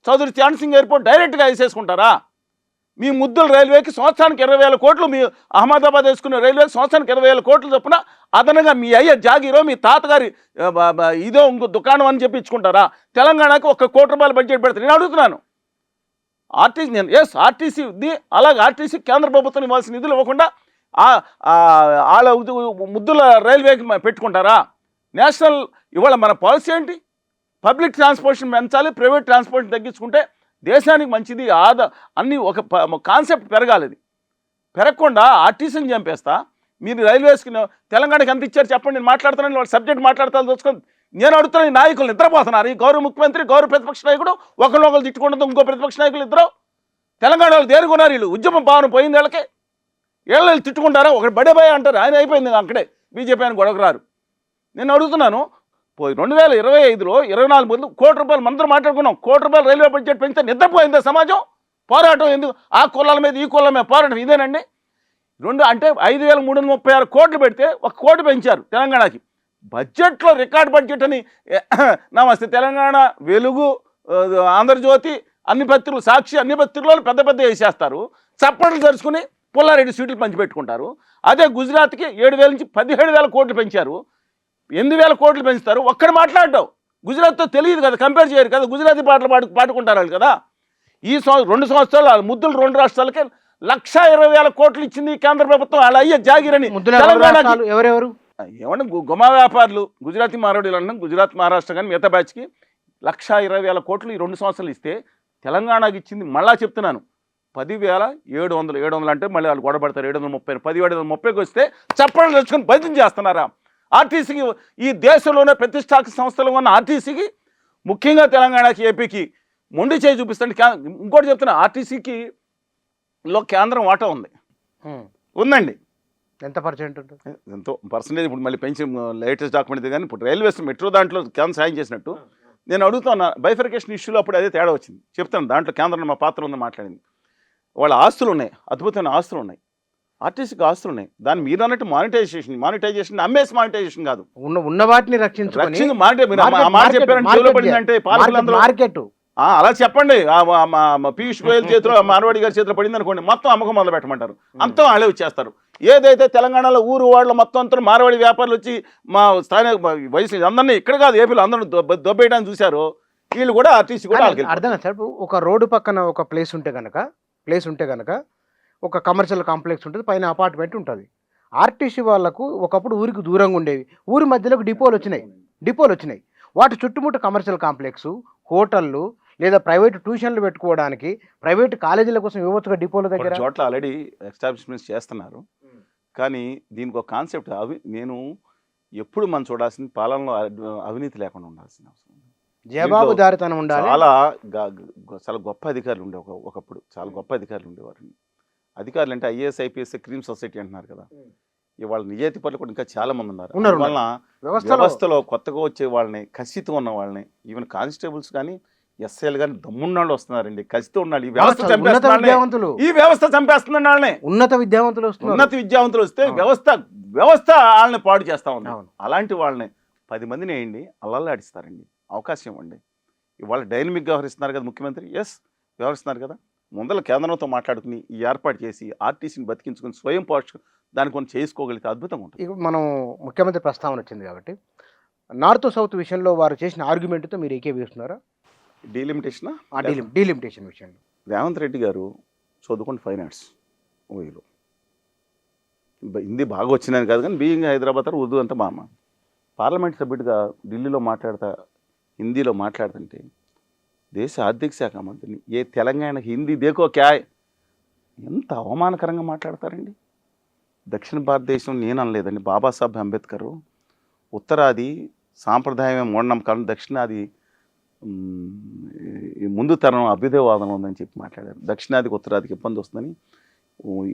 చౌదరి చరణ్ సింగ్ ఎయిర్పోర్ట్ డైరెక్ట్గా వేసేసుకుంటారా? మీ ముద్దుల రైల్వేకి సంవత్సరానికి 20,000 కోట్లు, మీ అహ్మదాబాద్ వేసుకునే రైల్వేకి సంవత్సరానికి 20,000 కోట్లు చొప్పున అదనంగా మీ అయ్య జాగీరో మీ తాతగారి ఇదో ఇంకో దుకాణం అని చెప్పి ఇచ్చుకుంటారా? తెలంగాణకి 1 కోటి రూపాయల బడ్జెట్ పెడతారు. నేను అడుగుతున్నాను ఆర్టీసీ, నేను ఆర్టీసీ అలాగే ఆర్టీసీ కేంద్ర ప్రభుత్వం ఇవ్వాల్సిన నిధులు ఇవ్వకుండా వాళ్ళ ముద్దుల రైల్వేకి పెట్టుకుంటారా? నేషనల్ ఇవాళ మన పాలసీ ఏంటి? పబ్లిక్ ట్రాన్స్పోర్టేషన్ పెంచాలి, ప్రైవేట్ ట్రాన్స్పోర్టేషన్ తగ్గించుకుంటే దేశానికి మంచిది. అన్నీ ఒక కాన్సెప్ట్ పెరగాలి. పెరగకుండా ఆర్టీసీని చంపేస్తా. మీరు రైల్వేస్కి తెలంగాణకి ఎంత ఇచ్చారు చెప్పండి. నేను మాట్లాడుతున్నాను, వాళ్ళ సబ్జెక్ట్ మాట్లాడతాను చూసుకొని. నేను అడుగుతున్న నాయకులు నిద్రపోతున్నారు. ఈ గౌరవ ముఖ్యమంత్రి, గౌరవ ప్రతిపక్ష నాయకుడు ఒకరినొకరు తిట్టుకుంటుంది. ఇంకో ప్రతిపక్ష నాయకులు ఇద్దరు తెలంగాణలో దేనికొన్నారు వీళ్ళు? ఉద్యమం భావన పోయింది వీళ్ళకి. వీళ్ళు తిట్టుకుంటారా? ఒకటి బడేబాయ్ అంటారు, ఆయన అయిపోయింది అక్కడే. బీజేపీ ఆయన గొడవకు రారు. నేను అడుగుతున్నాను, 2025లో 24 మంది 1 కోటి రూపాయలు మందరం మాట్లాడుకున్నాం. 1 కోటి రూపాయలు రైల్వే బడ్జెట్ పెంచితే నిద్రపోయిందా సమాజం? పోరాటం ఎందుకు? ఆ కులాల మీద ఈ కులాల మీద పోరాటం ఇదేనండి. అంటే 5,336 కోట్లు పెడితే 1 కోటి పెంచారు తెలంగాణకి. బడ్జెట్లో రికార్డ్ బడ్జెట్ అని నమస్తే తెలంగాణ, వెలుగు, ఆంధ్రజ్యోతి, అన్ని పత్రికలు, సాక్షి, అన్ని పత్రికలు పెద్ద పెద్ద వేసేస్తారు. చప్పట్లు తెరుచుకుని పుల్లారెడ్డి సీట్లు పంచిపెట్టుకుంటారు. అదే గుజరాత్కి 7,000 నుంచి 17,000 కోట్లు పెంచారు. 8,000 కోట్లు పెంచుతారు. ఒక్కడ మాట్లాడ్డావు. గుజరాత్తో తెలియదు కదా, కంపేర్ చేయరు కదా. గుజరాతీ పాటలు పాడుకుంటారు వాళ్ళు కదా. ఈ 2 సంవత్సరాలు ముద్దులు 2 రాష్ట్రాలకే 1,20,000 కోట్లు ఇచ్చింది కేంద్ర ప్రభుత్వం. అలా అయ్యే జాగిరని ఎవరెవరు ఏమన్నా గుమా వ్యాపారులు, గుజరాతీ మారోడీలు అన్నాం, గుజరాత్ మహారాష్ట్ర కానీ మిగతా బ్యాచ్కి 1,20,000 కోట్లు ఈ 2 సంవత్సరాలు ఇస్తే తెలంగాణకి ఇచ్చింది మళ్ళా చెప్తున్నాను 10,700 అంటే మళ్ళీ వాళ్ళు గొడవపడతారు. 730, 10,730కి వస్తే చప్పట్లు తెచ్చుకొని భజన చేస్తున్నారా? ఆర్టీసీకి ఈ దేశంలోనే ప్రతిష్టాత్మక సంస్థలు ఉన్న ఆర్టీసీకి, ముఖ్యంగా తెలంగాణకి, ఏపీకి మొండి చేయి చూపిస్తాండి. ఇంకోటి చెప్తున్నా, ఆర్టీసీకి లో కేంద్రం వాటా ఉందండి. ఎంత పర్సెంట్ ఉంటుంది? ఎంతో పర్సెంటేజ్ ఇప్పుడు మళ్ళీ పెంచి లేటెస్ట్ డాక్యుమెంట్ కానీ ఇప్పుడు రైల్వేస్ మెట్రో దాంట్లో కేంద్రం సాయం చేసినట్టు నేను అడుగుతున్నా. బైఫర్కేషన్ ఇష్యూలో అప్పుడు అదే తేడా వచ్చింది. చెప్తాను, దాంట్లో కేంద్రంలో మా పాత్ర ఉందని మాట్లాడింది. వాళ్ళ ఆస్తులు ఉన్నాయి, అద్భుతమైన ఆస్తులు ఉన్నాయి. ఆర్టీసీకి ఆస్తులు ఉన్నాయి. దాన్ని మీరు అన్నట్టు మానిటైజేషన్ అమ్మేసి మానిటైజేషన్ కాదు, ఉన్న వాటిని రక్షించుకొని మార్కెట్ అలా చెప్పండి. పీయూష్ గోయల్ చేతిలో మార్వాడి గారి చేతిలో పడింది అనుకోండి, మొత్తం అమ్మకం మొదలు పెట్టమంటారు, అంతా వాళ్ళే వచ్చేస్తారు. ఏదైతే తెలంగాణలో ఊరు వాళ్ళ మొత్తం అంతా మార్వాడి వ్యాపారులు వచ్చి మా స్థానిక వయసు అందరినీ ఇక్కడ కాదు ఏపీలో అందరూ దొబ్బేయడానికి చూశారు, వీళ్ళు కూడా ఆర్టీసీ కూడా అర్థం కాదు సార్. ఒక రోడ్డు పక్కన ఒక ప్లేస్ ఉంటే కనుక ఒక కమర్షియల్ కాంప్లెక్స్ ఉంటుంది, పైన అపార్ట్మెంట్ ఉంటుంది. ఆర్టీసీ వాళ్ళకు ఒకప్పుడు ఊరికి దూరంగా ఉండేవి, ఊరి మధ్యలోకి డిపోలు వచ్చినాయి. వాటి చుట్టుముట్టు కమర్షియల్ కాంప్లెక్స్, హోటళ్ళు లేదా ప్రైవేట్ ట్యూషన్లు పెట్టుకోవడానికి, ప్రైవేట్ కాలేజీల కోసం ఇవ్వచ్చుగా డిపోల దగ్గర చోట్ల ఆల్రెడీ ఎస్టాబ్లిష్మెంట్స్ చేస్తున్నారు. కానీ దీనికి ఒక కాన్సెప్ట్ నేను ఎప్పుడు మనం చూడాల్సింది పాలనలో అవినీతి లేకుండా ఉండాల్సిన అవసరం, జవాబుదారితనం ఉండాలి. చాలా గొప్ప అధికారులు ఉండే ఒకప్పుడు చాలా గొప్ప అధికారులు ఉండేవారు. అధికారులు అంటే ఐఏఎస్ ఐపీఎస్ క్రీమ్ సొసైటీ అంటున్నారు కదా, ఇవాళ నిజాయితీ పనులు కూడా ఇంకా చాలా మంది ఉన్నారు. వలన వ్యవస్థలో కొత్తగా వచ్చే వాళ్ళని, కసితో ఉన్న వాళ్ళని, ఈవెన్ కానిస్టేబుల్స్ కానీ ఎస్ఐలు కానీ దమ్మున్నాళ్ళు వస్తున్నారండి, కసితో ఉన్నాడు. ఈ వ్యవస్థ చంపేస్తున్న వాళ్ళని ఉన్నత విద్యావంతులు వస్తే వ్యవస్థ వాళ్ళని పాడు చేస్తా ఉంది. అలాంటి వాళ్ళని 10 మందిని వేయండి, అల్లల్లాడిస్తారండి. అవకాశం ఇవ్వండి. ఇవాళ డైనమిక్గా వ్యవహరిస్తున్నారు కదా ముఖ్యమంత్రి, వ్యవహరిస్తున్నారు కదా. ముందర కేంద్రంతో మాట్లాడుకుని ఈ ఏర్పాటు చేసి ఆర్టీసీని బతికించుకుని స్వయం పోషణ దాన్ని కొన్ని చేసుకోగలిగితే అద్భుతంగా ఉంటుంది. ఇక మనం ముఖ్యమంత్రి ప్రస్తావన వచ్చింది కాబట్టి నార్త్ సౌత్ విషయంలో వారు చేసిన ఆర్గ్యుమెంట్తో మీరు ఏకీభవిస్తున్నారా? డీలిమిటేషన్ విషయంలో రేవంత్ రెడ్డి గారు చదువుకుని ఫైన్ ఆర్ట్స్ ఓయిలో హిందీ బాగా వచ్చిందని కాదు, కానీ బీయింగ్ హైదరాబాద్ ఉర్దూ అంతా బామ్మ. పార్లమెంట్ సభ్యుడిగా ఢిల్లీలో హిందీలో మాట్లాడుతుంటే దేశ ఆర్థిక శాఖ మంత్రిని ఏ తెలంగాణ హిందీ దేకో క్యా ఎంత అవమానకరంగా మాట్లాడతారండి. దక్షిణ భారతదేశం నేను అనలేదండి, బాబాసాహెబ్ అంబేద్కర్ ఉత్తరాది సాంప్రదాయమే మూఢనమ్మకాలను, దక్షిణాది ముందు తరం అభ్యుదయవాదం ఉందని చెప్పి మాట్లాడారు. దక్షిణాదికి ఉత్తరాదికి ఇబ్బంది వస్తుందని,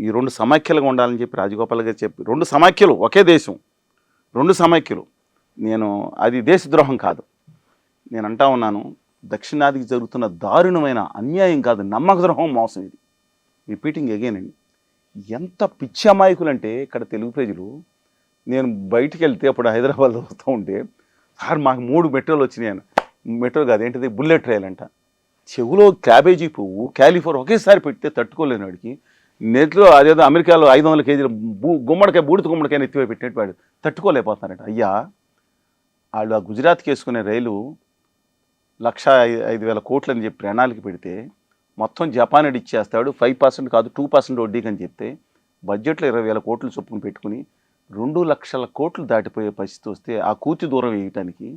ఈ 2 సమాఖ్యలుగా ఉండాలని చెప్పి రాజగోపాల్ గారు చెప్పి 2 సమాఖ్యలు ఒకే దేశం, 2 సమాఖ్యలు అది దేశద్రోహం కాదు. నేను అంటా ఉన్నాను, దక్షిణాదికి జరుగుతున్న దారుణమైన అన్యాయం కాదు, నమ్మక ద్రోహం, మోసం. ఇది రిపీటింగ్ అగైన్ అండి. ఎంత పిచ్చి అమాయకులంటే ఇక్కడ తెలుగు ప్రజలు. నేను బయటికి వెళ్తే అప్పుడు హైదరాబాద్లో వస్తూ ఉంటే, సార్ మాకు 3 మెట్రోలు వచ్చినాయి. మెట్రో కాదు ఏంటిది, బుల్లెట్ రైల్ అంట. చెవులో క్యాబేజీ పువ్వు క్యాలిఫోర్ ఒకేసారి పెడితే తట్టుకోలేని వాడికి, నెట్లో అదేదో అమెరికాలో 500 కేజీల బూడిద గుమ్మడికాయ ఎత్తివై పెట్టినట్టు వాడు తట్టుకోలేకపోతున్నారట. అయ్యా వాళ్ళు ఆ గుజరాత్కి వేసుకునే రైలు 1,05,000 కోట్లు అని చెప్పి ప్రణాళిక పెడితే మొత్తం జపాన్ ఇచ్చేస్తాడు, 5% కాదు 2% వడ్డీకి అని చెప్తే బడ్జెట్లో 20,000 కోట్లు చొప్పున పెట్టుకుని 2 లక్షల కోట్లు దాటిపోయే పరిస్థితి వస్తే ఆ కూతి దూరం వేయటానికి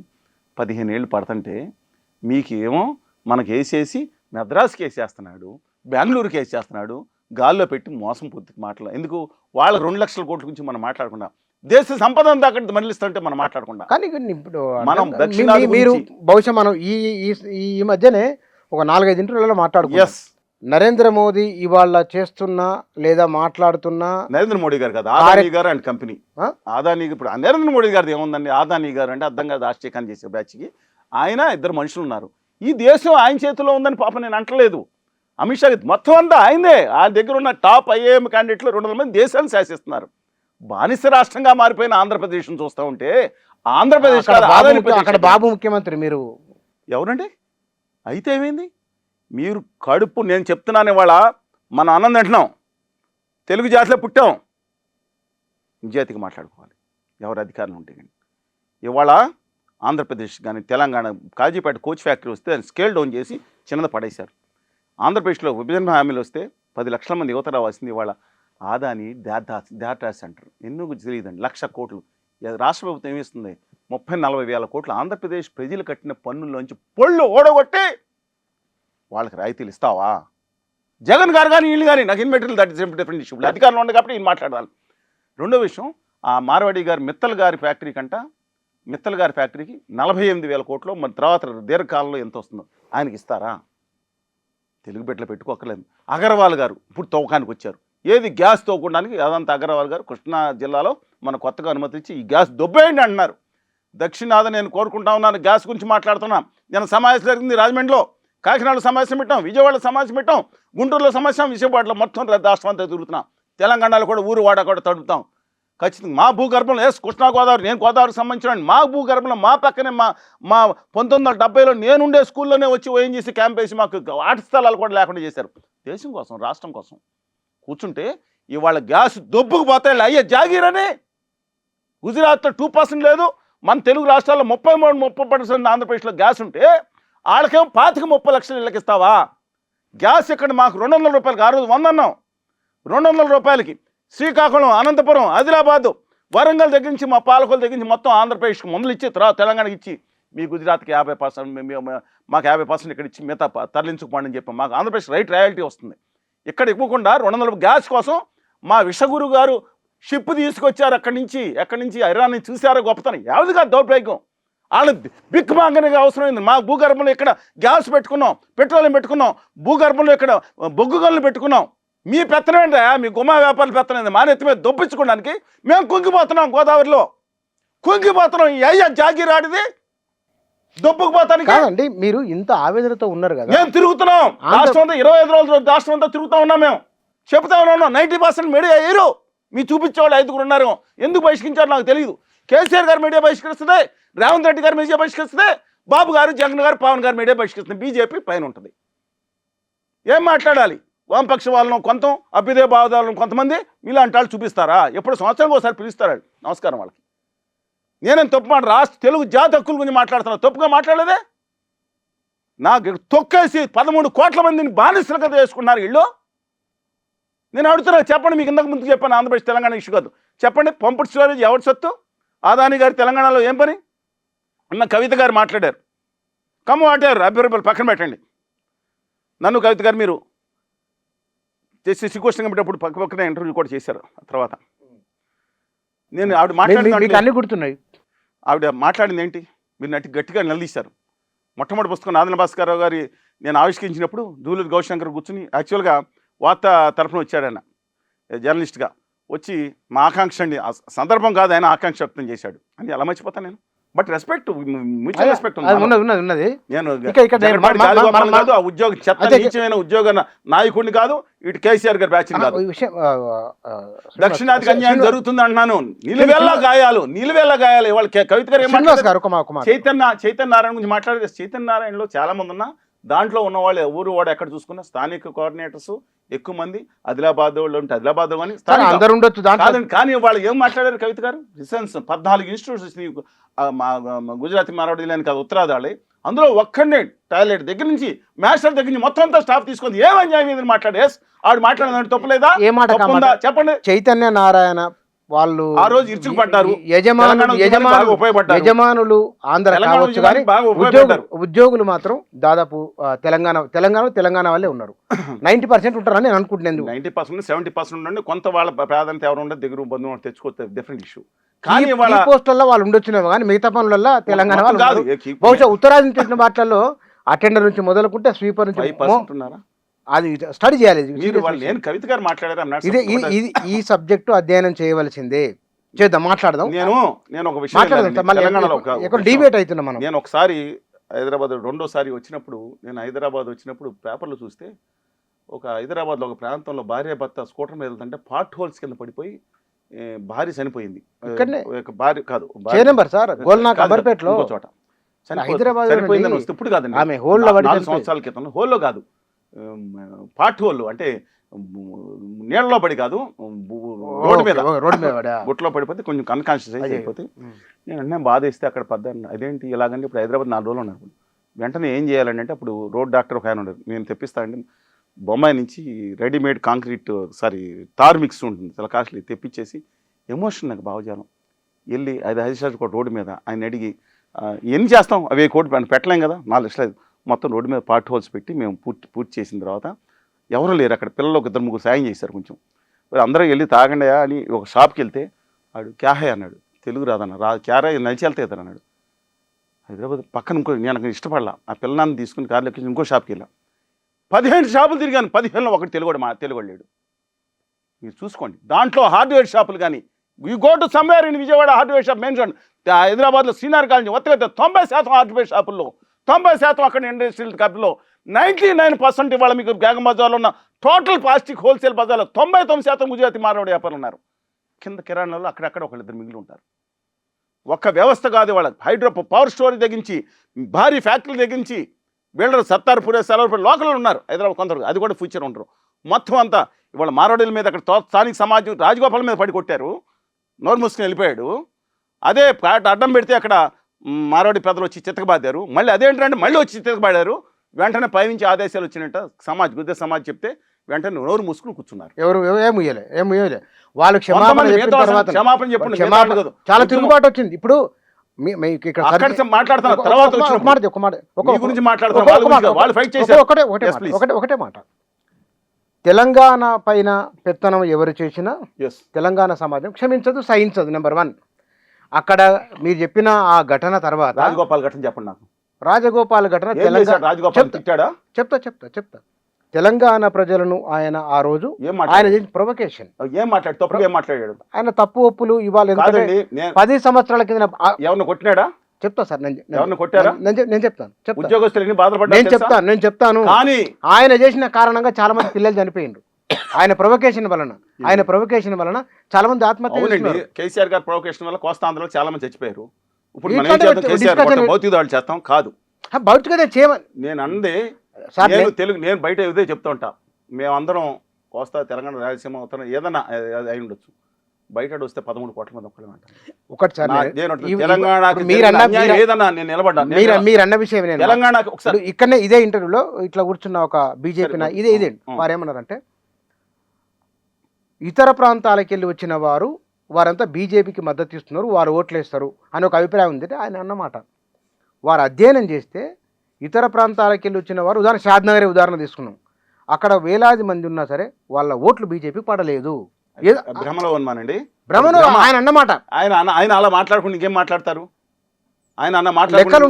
15 ఏళ్ళు పడుతుంటే మీకేమో మనకు వేసేసి మద్రాసుకి వేసేస్తున్నాడు, బెంగళూరుకి వేసేస్తున్నాడు, గాల్లో పెట్టి మోసం పూర్తికి మాటలు. ఎందుకు వాళ్ళ 2 లక్షల కోట్ల గురించి మనం మాట్లాడకుండా, దేశ సంపద దాకా మళ్ళిస్తుంటే మనం మాట్లాడకుండా. కానీ ఇప్పుడు మనం మీరు బహుశా మనం ఈ మధ్యనే ఒక 4-5 ఇంటర్వ్యూలలో మాట్లాడుకున్నాం. నరేంద్ర మోదీ ఇవాళ చేస్తున్న లేదా మాట్లాడుతున్న, నరేంద్ర మోడీ గారు కదా, ఆదానీ గారు అండ్ కంపెనీ, ఆదానీ. ఇప్పుడు నరేంద్ర మోడీ గారిది ఏముందండి, ఆదానీ గారు అంటే అర్థం కాదు, ఆశ్చర్యకాన్ని చేసే బ్యాచ్కి ఆయన 2 మనుషులు ఉన్నారు. ఈ దేశం ఆయన చేతిలో ఉందని పాపం నేను అంటలేదు. అమిత్ షా మొత్తం అంతా ఆయనదే. ఆయన దగ్గర ఉన్న టాప్ ఐఏఎం క్యాండిడేట్లు 200 మంది దేశాన్ని శాసిస్తున్నారు. బానిస రాష్ట్రంగా మారిపోయిన ఆంధ్రప్రదేశ్ చూస్తూ ఉంటే, ఆంధ్రప్రదేశ్ అక్కడ బాబు ముఖ్యమంత్రి మీరు ఎవరండి? అయితే ఏమైంది? మీరు కడుపు, నేను చెప్తున్నాను, ఇవాళ మన అన్నం తింటున్నాం, తెలుగు జాతిలో పుట్టాం, నిజాయితీగా మాట్లాడుకోవాలి ఎవరు అధికారులు ఉంటే. కానీ ఇవాళ ఆంధ్రప్రదేశ్ కానీ తెలంగాణ కాజీపేట కోచ్ ఫ్యాక్టరీ వస్తే దాన్ని స్కేల్ డౌన్ చేసి చిన్నది పడేశారు. ఆంధ్రప్రదేశ్లో విభజన హామీలు వస్తే 10 లక్షల మంది యువత రావాల్సింది. ఇవాళ ఆదాని డేటా సెంటర్ ఎందుకు తెలియదండి, 1,00,000 కోట్లు. రాష్ట్ర ప్రభుత్వం ఏమిస్తుంది? 30-40 వేల కోట్లు ఆంధ్రప్రదేశ్ ప్రజలు కట్టిన పన్నుల్లోంచి పొళ్ళు ఓడగొట్టి వాళ్ళకి రాయితీలు ఇస్తావా? జగన్ గారు కానీ వీళ్ళు కానీ, నాకు ఇన్మెటీరియల్ దట్ డిఫరెంట్ ఇష్యూ. అధికారంలో ఉంది కాబట్టి ఈయన మాట్లాడాలి. రెండో విషయం, ఆ మార్వాడి గారు మిత్తల్ గారి ఫ్యాక్టరీకి 48,000 కోట్లు, మరి తర్వాత దీర్ఘకాలంలో ఎంత వస్తుందో ఆయనకి ఇస్తారా? తెలుగు బిడ్డలు పెట్టుకోకలేదు. అగర్వాల్ గారు ఇప్పుడు తవ్వకానికి వచ్చారు. ఏది గ్యాస్ తవ్వడానికి, అదంతా అగర్వాల్ గారు కృష్ణా జిల్లాలో మన కొత్తగా అనుమతి ఇచ్చి ఈ గ్యాస్ దొబ్బేయండి అంటున్నారు. దక్షిణాది నేను కోరుకుంటా ఉన్నాను, గ్యాస్ గురించి మాట్లాడుతున్నా. నేను సమావేశం జరిగింది రాజమండ్రిలో, కాకినాడలో సమావేశం పెట్టాం, విజయవాడలో సమావేశం పెట్టాం, గుంటూరులో సమావేశం, విశాఖపట్నంలో మొత్తం రాష్ట్రం అంతా తిరుగుతున్నా. తెలంగాణలో కూడా ఊరు వాడ కూడా తడుపుతాం ఖచ్చితంగా. మా భూగర్భంలో కృష్ణా గోదావరి, నేను గోదావరికి సంబంధించిన మా భూగర్భంలో మా పక్కనే మా 1970లో నేనుండే స్కూల్లోనే వచ్చి ఓఎన్జీసీ క్యాంప్ వేసి మాకు ఆట స్థలాలు కూడా లేకుండా చేశారు. దేశం కోసం, రాష్ట్రం కోసం కూర్చుంటే ఇవాళ గ్యాస్ దొబ్బుకు పోతాయి అయ్యే జాగీరని. గుజరాత్లో 2% లేదు, మన తెలుగు రాష్ట్రాల్లో 33-30% ఆంధ్రప్రదేశ్లో గ్యాస్ ఉంటే వాళ్ళకేమో 25-30 లక్షలు ఇళ్ళకి ఇస్తావా? గ్యాస్ ఇక్కడ మాకు 200 రూపాయలకి, ఆ రోజు 100 అన్నాం, 200 రూపాయలకి శ్రీకాకుళం, అనంతపురం, ఆదిలాబాదు, వరంగల్ దగ్గర నుంచి మా పాలకొల దగ్గర నుంచి మొత్తం ఆంధ్రప్రదేశ్కి ముందులు ఇచ్చి తర్వాత తెలంగాణకి ఇచ్చి మీ గుజరాత్కి 50%, మాకు 50% ఇక్కడ ఇచ్చి మిగతా తరలించుకోండి అని చెప్పి మాకు ఆంధ్రప్రదేశ్ రైట్ రాయల్టీ వస్తుంది. ఇక్కడ ఇవ్వకుండా 200 గ్యాస్ కోసం మా విషగురు గారు షిప్ తీసుకొచ్చారు ఎక్కడి నుంచి ఇరాన్ నుంచి చూసారో గొప్పతనం. ఎవరిది కాదు దౌర్భాగ్యం, వాళ్ళ బిక్ మాంగనికి అవసరమైంది. మా భూగర్భంలో ఇక్కడ గ్యాస్ పెట్టుకున్నాం, పెట్రోలియం పెట్టుకున్నాం, భూగర్భంలో ఇక్కడ బొగ్గు గనులు పెట్టుకున్నాం. మీ పెత్తనం ఏంటా? మీ గుమ్మా వ్యాపారాలు పెత్తనం మా నెత్తి మీద దొప్పించుకోవడానికి మేము కుంగిపోతున్నాం, గోదావరిలో కుంగిపోతున్నాం. అయ్యా జాగీరాడిది దొబ్బుకుపోతానికి కాదండి. మీరు ఇంత ఆవేదనతో ఉన్నారు కదా, మేము తిరుగుతున్నాం రాష్ట్రం అంతా, 25 రోజులు రాష్ట్రం అంతా తిరుగుతా ఉన్నాం. మేము చెప్తా ఉన్నాం 90% మీడియా వేయరు, మీ చూపించేవాళ్ళు 5గురు ఉన్నారు. ఎందుకు బహిష్కరించారో నాకు తెలియదు. కేసీఆర్ గారు మీడియా బహిష్కరిస్తుంది, రేవంత్ రెడ్డి గారు మీడియా బహిష్కరిస్తుంది, బాబు గారు, జగన్ గారు, పవన్ గారు మీడియా బహిష్కరిస్తుంది. బీజేపీ పైన ఉంటుంది. ఏం మాట్లాడాలి? వామపక్ష వాళ్ళను కొంత, అభ్యుదయ భావదాలను కొంతమంది ఇలాంటి వాళ్ళు చూపిస్తారా? ఎప్పుడు సంవత్సరానికి ఒకసారి పిలుస్తారా? నమస్కారం వాళ్ళకి. నేనేం తప్పు మాట రాష్ట్ర తెలుగు జాతి హక్కుల గురించి మాట్లాడుతున్నా, తప్పుగా మాట్లాడలేదే. నాకు తొక్కేసి 13 కోట్ల మందిని బానిసలుగా చేసుకున్నారు వీళ్ళు. నేను అడుగుతున్నా, చెప్పండి. మీకు ఇంతకు ముందు చెప్పాను, ఆంధ్రప్రదేశ్ తెలంగాణ ఇష్యూ కాదు. చెప్పండి, పంపుడు స్టోరేజ్ ఎవరి సొత్తు? అదాని గారు తెలంగాణలో ఏం పని? అన్న కవిత గారు మాట్లాడారు, కమ్మ వాటారు అభ్యర్థులు పక్కన పెట్టండి. నన్ను కవిత గారు మీరు చేసి సిగ్గుష్టంగా పెట్టేప్పుడు పక్కనే ఇంటర్వ్యూ కూడా చేశారు. తర్వాత నేను ఆవిడ అన్ని గుర్తున్నాయి. ఆవిడ మాట్లాడింది ఏంటి? మీరు నటి గట్టిగా నిలదీశారు. మొట్టమొదటి పుస్తకం నాదన భాస్కర్ రావు గారి నేను ఆవిష్కరించినప్పుడు దూలూరు గౌశంకర్ కూర్చుని యాక్చువల్గా వార్తా తరఫున వచ్చాడు ఆయన, జర్నలిస్ట్గా వచ్చి మా ఆకాంక్ష అండి, సందర్భం కాదు ఆయన ఆకాంక్ష వ్యక్తం చేశాడు అని ఎలా మర్చిపోతాను నేను. బట్ రెస్పెక్ట్, మ్యూచువల్ రెస్పెక్ట్ ఉన్నది. నేను ఆ ఉద్యోగ చెత్త నీచమైన ఉద్యోగ నాయకుడిని కాదు, ఇటు కేసీఆర్ గారి బ్యాచ్ కాదు. దక్షిణాదికి అన్యాయం జరుగుతుంది అంటున్నాను. నిలువెల్లా గాయాలు ఇవాళ కవిత గారు చైతన్య నారాయణ గురించి మాట్లాడేది. చైతన్య నారాయణలో చాలా మంది ఉన్నా దాంట్లో ఉన్న వాళ్ళు ఊరు వాడు ఎక్కడ చూసుకున్నా స్థానిక కోఆర్డినేటర్స్ ఎక్కువ మంది. ఆదిలాబాద్ వాళ్ళు ఉంటే ఆదిలాబాద్ అని అందరూ ఉండొచ్చు కాదండి. కానీ వాళ్ళు ఏం మాట్లాడారు కవిత గారు? రిసెన్స్ 14 ఇన్స్టిట్యూట్స్ గుజరాతీ మారవాడి జిల్లాని కాదు, ఉత్తరాదాళి, అందులో ఒక్కడే టాయిలెట్ దగ్గర నుంచి మాస్టర్ దగ్గర నుంచి మొత్తం అంతా స్టాఫ్ తీసుకుంది. ఏం అన్యాయం ఏదని మాట్లాడే ఆవిడ మాట్లాడేదాన్ని తప్పలేదా? చెప్పండి. చైతన్య నారాయణ వాళ్ళు ఆ రోజు ఇరుచుకుపడ్డారు. యజమానులు ఆంధ్ర కావచ్చు కానీ ఉద్యోగులు మాత్రం దాదాపు తెలంగాణ వాళ్ళే ఉన్నారు. 90% ఉంటారని నేను అనుకుంటున్నాను. 90%, 70% ఉండండి. కొంత వాళ్ళ ప్రాధాన్యత ఎవరు ఉండదు, దగ్గర బంధువులు తెచ్చుకోవచ్చు, డిఫరెంట్ ఇష్యూ. కానీ వాళ్ళ పోస్టుల్లో వాళ్ళు ఉండొచ్చినాము కానీ మిగతా పనులలో తెలంగాణ వాళ్ళు కాదు. బహుశా ఉత్తరాది నుంచి వాటిల్లో అటెండర్ నుంచి మొదలుకుంటే స్వీపర్ నుంచి ఉన్నారా అది స్టడీ చేయాలి. నేను కవిత గారు మాట్లాడారు, ఈ సబ్జెక్టు అధ్యయనం చేయవలసిందే, చేద్దాం, మాట్లాడదాం. నేను ఒక విషయం డిబేట్ అవుతున్నాం మనం. నేను ఒకసారి హైదరాబాద్ రెండోసారి వచ్చినప్పుడు, నేను హైదరాబాద్ వచ్చినప్పుడు పేపర్లు చూస్తే ఒక హైదరాబాద్లో ఒక ప్రాంతంలో భార్య భర్త స్కూటర్ మీద వెళ్తుంటే పార్ట్ హోల్స్ కింద పడిపోయి భార్య చనిపోయింది. భార్య కాదు, చోట చనిపోయిందని వస్తే ఇప్పుడు కాదండి, 4 సంవత్సరాల క్రితం. హోల్లో కాదు, పార్ట్ హోల్ అంటే నీళ్ళలో పడి కాదు, రోడ్డు మీద గుట్లో పడిపోతే కొంచెం అన్కాన్షియస్ అయిపోతే నేను బాధేస్తే అక్కడ అదేంటి ఇలాగంటే ఇప్పుడు హైదరాబాద్ 4 రోజులు ఉన్నారు. వెంటనే ఏం చేయాలండి అంటే అప్పుడు రోడ్ డాక్టర్ ఒక ఆయన ఉండదు, నేను తెప్పిస్తానండి బొంబాయి నుంచి రెడీమేడ్ కాంక్రీట్ తార్ మిక్స్ ఉంటుంది, చాలా కాస్ట్లీ, తెప్పించేసి ఎమోషన్ నాకు భావజాలం వెళ్ళి 5 కోటి రోడ్డు మీద ఆయన అడిగి ఎన్ని చేస్తాం, అవి 1 కోటి పెట్టలేం కదా, 4 లక్షలు మొత్తం రోడ్డు మీద పార్ట్ హోల్స్ పెట్టి మేము పూర్తి చేసిన తర్వాత ఎవరు లేరు అక్కడ, పిల్లలు 2-3 సాయం చేశారు. కొంచెం అందరూ వెళ్ళి తాగండియా అని ఒక షాప్కి వెళ్తే వాడు క్యాహే అన్నాడు, తెలుగు రాదన్న క్యారే నడిచి వెళ్తే అన్నాడు. హైదరాబాద్ పక్కన నేను అక్కడ ఇష్టపడలా, ఆ పిల్లనాన్ని తీసుకుని కార్లో ఎక్కించి ఇంకో షాప్కి వెళ్ళా. 15 షాపులు తిరిగాను, 15లో ఒకటి తెలుగు లేడు. మీరు చూసుకోండి. దాంట్లో హార్డ్వేర్ షాపులు కానీ, you go to somewhere in Vijayawada hardware shop mention, హైదరాబాద్లో శ్రీనగర్ కాలనీ ఒత్తగా 90% హార్డ్వేర్ షాపుల్లో 90% అక్కడ ఇండస్ట్రియల్ క్యాపిటల్లో 99% ఇవాళ మీకు బేగం బజార్లో ఉన్న టోటల్ ప్లాస్టిక్ హోల్సేల్ బజార్లో 99% గుజరాతీ మార్వాడి వ్యాపారులు ఉన్నారు. కింద కిరాణాల్లో అక్కడక్కడ ఒకళ్ళిద్దరు మిగిలి ఉంటారు. ఒక్క వ్యవస్థ కాదు వాళ్ళకి. హైడ్రో పవర్ స్టోరేజ్ తెగించి, భారీ ఫ్యాక్టరీలు తెగించి, బిల్డర్ సత్తార్పూరే సలర్పూర్ లోకల్ ఉన్నారు హైదరాబాద్ కొందరు, అది కూడా ఫ్యూచర్ ఉండరు. మొత్తం అంతా ఇవాళ మార్వాడీల మీద అక్కడ స్థానిక సమాజం రాజగోపాల్ మీద పడి కొట్టారు, నోరు మూసుకుని వెళ్ళిపోయాడు. అదే అడ్డం పెడితే అక్కడ మార్వాడి పెద్దలు వచ్చి చితకబాదారు. మళ్ళీ అదేంటంటే మళ్ళీ వచ్చి చితకబాడారు. వెంటనే పైనుంచి ఆదేశాలు వచ్చినట్ట గుద్ద సమాజ్ చెప్తే వెంటనే నోరు మూసుకుని కూర్చున్నారు. ఎవరు ఏముయ్యలే వాళ్ళు క్షమాపణ చెప్పండి. చాలా తిరుగుబాటు వచ్చింది. ఇప్పుడు ఒకటే మాట, తెలంగాణ పైన పెత్తనం ఎవరు చేసినా తెలంగాణ సమాజం క్షమించదు, సహించదు. నెంబర్ 1. అక్కడ మీరు చెప్పిన ఆ ఘటన తర్వాత రాజగోపాల్ ఘటన చెప్పండి నాకు. రాజగోపాల్ ఘటన చెప్తా. తెలంగాణ ప్రజలను ఆయన ఆ రోజు ఆయన ప్రొవకేషన్ ఏం మాట్లాడాడు, ఆయన తప్పు ఒప్పులు ఇవాళ 10 సంవత్సరాల కింద ఎవరిని కొట్టినాడా చెప్తా సార్. నేను చెప్తాను. కానీ ఆయన చేసిన కారణంగా చాలా మంది పిల్లలు చనిపోయిండ్రు. ఆయన ప్రొవకేషన్ వలన చాలా మంది ఆత్మహత్య. కేసీఆర్ గారి ప్రొవకేషన్ వల్ల కోస్తాంధ్రలో చాలా మంది చచ్చిపోయారు. ఇప్పుడు భౌతిక దాడులు చేస్తాం కాదు, భౌతికత చేయమని నేను అందే. తెలుగు నేను బయట ఇదే చెప్తా ఉంటా. మేమందరం కోస్తా, తెలంగాణ, రాయలసీమ, ఉత్తరం ఏదన్నా అయి ఉండొచ్చు. బయట వస్తే 13 కోట్ల మంది ఒక్కడే అంటారు. ఒకటి సార్, మీరు అన్న విషయం తెలంగాణకు ఒకసారి ఇక్కడనే ఇదే ఇంటర్వ్యూలో ఇట్లా కూర్చున్న ఒక బీజేపీ ఇదే వారేమన్నారంటే, ఇతర ప్రాంతాలకు వెళ్ళి వచ్చిన వారంతా బీజేపీకి మద్దతు ఇస్తున్నారు, వారు ఓట్లేస్తారు అని ఒక అభిప్రాయం ఉంది. ఆయన అన్నమాట వారు అధ్యయనం చేస్తే ఇతర ప్రాంతాలకు వెళ్ళి వచ్చిన వారు, ఉదాహరణ షాద్నగరే ఉదాహరణ తీసుకున్నాం, అక్కడ వేలాది మంది ఉన్నా సరే వాళ్ళ ఓట్లు బీజేపీ పడలేదు. భ్రమలో ఉన్నానండి. ఆయన అన్నమాట. ఆయన అలా మాట్లాడుకుంటే ఇంకేం మాట్లాడతారు? ఆయన అన్న మాట్లాడు.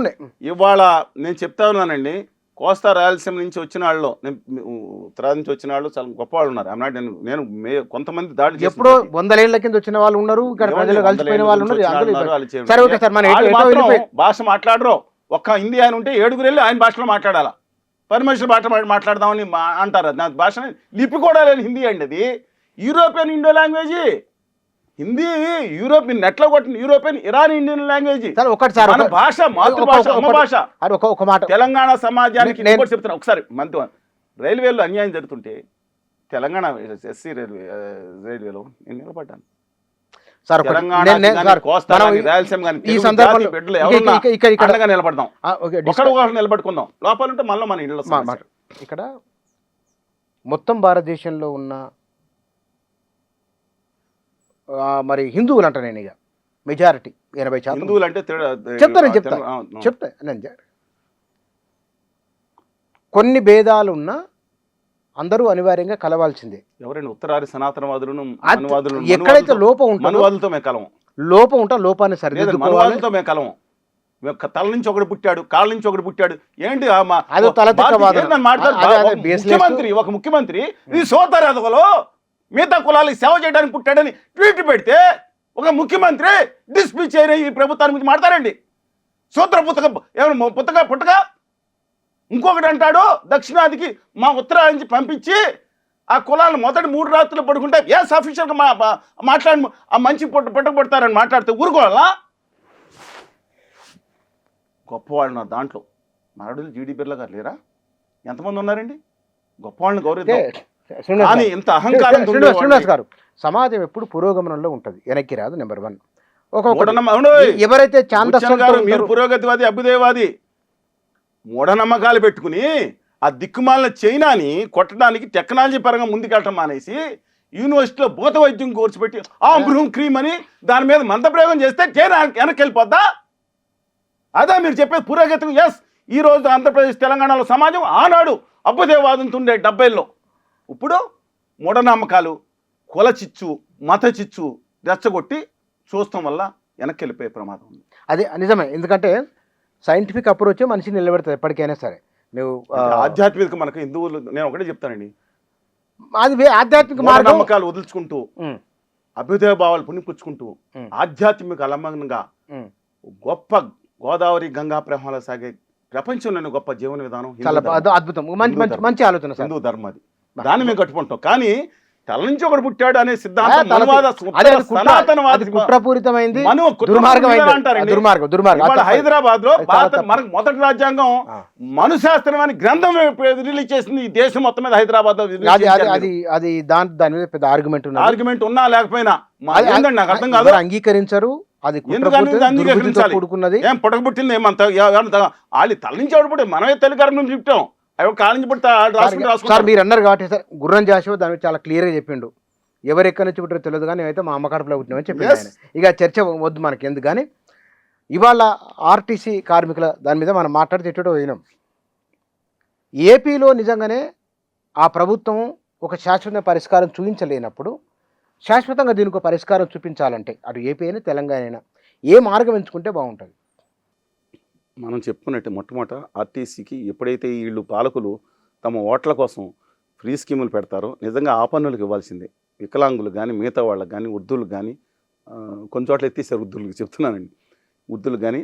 ఇవాళ నేను చెప్తా ఉన్నానండి, కోస్తా రాయలసీమ నుంచి వచ్చిన వాళ్ళు, ఉత్తరాది నుంచి వచ్చిన వాళ్ళు చాలా గొప్ప వాళ్ళు ఉన్నారు. నేను కొంతమంది దాడి ఎప్పుడో 100 ఏళ్ల కింద వచ్చిన వాళ్ళు ఉన్నారు, ఇక్కడ ప్రజలు కలిసిపోయిన వాళ్ళు ఉన్నారు. భాష మాట్లాడరు. ఒక్క హిందీ ఆయన ఉంటే 7 వెళ్ళి ఆయన భాషలో మాట్లాడాలా, పరమేశ్వర భాష మాట్లాడదామని అంటారు. నా భాష లిపి కూడా లేని హిందీ అండి. అది European Indo language. Hindi European నెట్లో కొట్టిన యూరోపియన్ ఇరాన్ ఇండియన్ లాంగ్వేజ్. మన భాష, మాతృభాష, అమ్మ భాష. తెలంగాణ సమాజానికి చెప్తున్నా ఒకసారి, రైల్వేలో అన్యాయం జరుగుతుంటే తెలంగాణ ఎస్సీ రైల్వేలో నేను నిలబడ్డాను. నిలబడదాం, నిలబడుకుందాం. లోపల ఉంటే మళ్ళీ మన ఇళ్ళలో. ఇక్కడ మొత్తం భారతదేశంలో ఉన్న మరి హిందువులు అంట, నేను ఇక మెజారిటీ 80% హిందువులు అంటే చెప్తా. కొన్ని భేదాలు ఉన్నా అందరూ అనివార్యంగా కలవాల్సిందే. ఎవరైనా ఉత్తరాది సనాతనవాదులను ఎక్కడైతే లోపం మనువాదులతో మేము కలవం. లోపం ఉంటా లోపాన్ని సరిదిద్దుకోవాలి. మనువాదులతో మేము కలవం. తల నుంచి ఒకటి పుట్టాడు, కాళ్ళ నుంచి ఒకటి పుట్టాడు. ఏంటి ఒక ముఖ్యమంత్రి ఈ సోదరదవలో మిగతా కులాలకు సేవ చేయడానికి పుట్టాడని ట్వీట్ పెడితే ఒక ముఖ్యమంత్రి డిస్మిస్ చేయని ఈ ప్రభుత్వాన్ని గురించి మాట్లాడండి. సూత్ర పుట్టక ఇంకొకటి అంటాడు, దక్షిణాదికి మా ఉత్తరాది నుంచి పంపించి ఆ కులాలను మొదటి 3 రాత్రులు పడుకుంటే అఫీషియల్గా మాట్లాడి ఆ మంచి పుట్టకపడతారని మాట్లాడితే ఊరుకోవాలా? గొప్పవాళ్ళు ఉన్నారు దాంట్లో. మరడులు జీడీ బిర్లా గారు లేరా? ఎంతమంది ఉన్నారండి? గొప్పవాళ్ళని గౌరవిద్దాం. కానీ ఇంత అహంకారం. శ్రీనివాస్ గారు, సమాజం ఎప్పుడు పురోగమనంలో ఉంటుంది, వెనక్కి రాదు. నెంబర్ 1. ఎవరైతే మీరు పురోగతివాది, అభ్యుదయవాది, మూఢనమ్మకాలు పెట్టుకుని ఆ దిక్కుమాలిన చైనాని కొట్టడానికి టెక్నాలజీ పరంగా ముందుకెళ్ళటం మానేసి యూనివర్సిటీలో భూత వైద్యం కోర్సు పెట్టి బ్రూమ్ క్రీమ్ అని దాని మీద మంత్రప్రయోగం చేస్తే చైనా వెనక్కి వెళ్ళిపోద్దా? అదే మీరు చెప్పేది పురోగతి. ఈ రోజు ఆంధ్రప్రదేశ్, తెలంగాణలో సమాజం ఆనాడు అభ్యుదయవాదంతో ఉండే 70లో, ఇప్పుడు మూఢనమ్మకాలు, కుల చిచ్చు, మత చిచ్చు రెచ్చగొట్టి చూస్తాం వల్ల వెనక్కి వెళ్ళిపోయే ప్రమాదం ఉంది. అది నిజమే. ఎందుకంటే సైంటిఫిక్ అప్రోచ్ మనిషిని నిలబెడుతుంది ఎప్పటికైనా సరే. నువ్వు ఆధ్యాత్మిక, మనకు హిందువులు నేను ఒకటే చెప్తానండి, అది ఆధ్యాత్మిక నమ్మకాలు వదులుచుకుంటూ అభ్యుదయ భావాలు పుణ్యపుచ్చుకుంటూ ఆధ్యాత్మిక అలమంగా గొప్ప గోదావరి గంగా ప్రవాహాలు సాగే ప్రపంచంలోని గొప్ప జీవన విధానం అద్భుతం. మంచి ఆలోచన. హిందూ ధర్మం అది. దాన్ని మేము కట్టుకుంటాం. కానీ తల నుంచి ఒకటి పుట్టాడు అనే సిద్ధాంతం అదే అది సనాతనవాది కుట్రపూరితమైంది, అంటారండి. హైదరాబాద్ లో మనకు మొదటి రాజ్యాంగం మనుశాస్త్రం అని గ్రంథం రిలీజ్ చేసింది ఈ దేశం మొత్తం మీద. హైదరాబాద్ అది దాని మీద పెద్ద ఆర్గ్యుమెంట్ ఉన్నా లేకపోయినా నాకు అర్థం కాదు, అంగీకరించరు. అది కూడుకున్నది, ఏం పుట్టకబుట్టింది ఏమంత వాళ్ళు తల నుంచి ఎవడు పుట్టి మనమే తెలుగు నుంచి చెప్తాం. సార్ మీరు అన్నారు కాబట్టి సార్ గుర్రం జాషువా దాని మీద చాలా క్లియర్గా చెప్పిండు. ఎవరు ఎక్కడి నుంచి పుట్టారో తెలియదు కానీ మేమైతే మా అమ్మ కడుపులో పుట్టినామని చెప్పిండు ఆయన. ఇక చర్చ వద్దు మనకి ఎందుకు. కానీ ఇవాళ ఆర్టీసీ కార్మికుల దాని మీద మనం మాట్లాడితే పోయినాం. ఏపీలో నిజంగానే ఆ ప్రభుత్వం ఒక శాశ్వత పరిష్కారం చూపించలేనప్పుడు శాశ్వతంగా దీనికి ఒక పరిష్కారం చూపించాలంటే అటు ఏపీ అయినా తెలంగాణ అయినా ఏ మార్గం ఎంచుకుంటే బాగుంటుంది? మనం చెప్పుకున్నట్టు మొట్టమొదట ఆర్టీసీకి ఎప్పుడైతే వీళ్ళు పాలకులు తమ ఓట్ల కోసం ఫ్రీ స్కీములు పెడతారో నిజంగా ఆ పన్నులకు ఇవ్వాల్సిందే. వికలాంగులు కానీ మిగతా వాళ్ళకి కానీ వృద్ధులకు కానీ కొన్ని చోట్ల ఎత్తేసారు, వృద్ధులకు చెప్తున్నానండి, వృద్ధులకు కానీ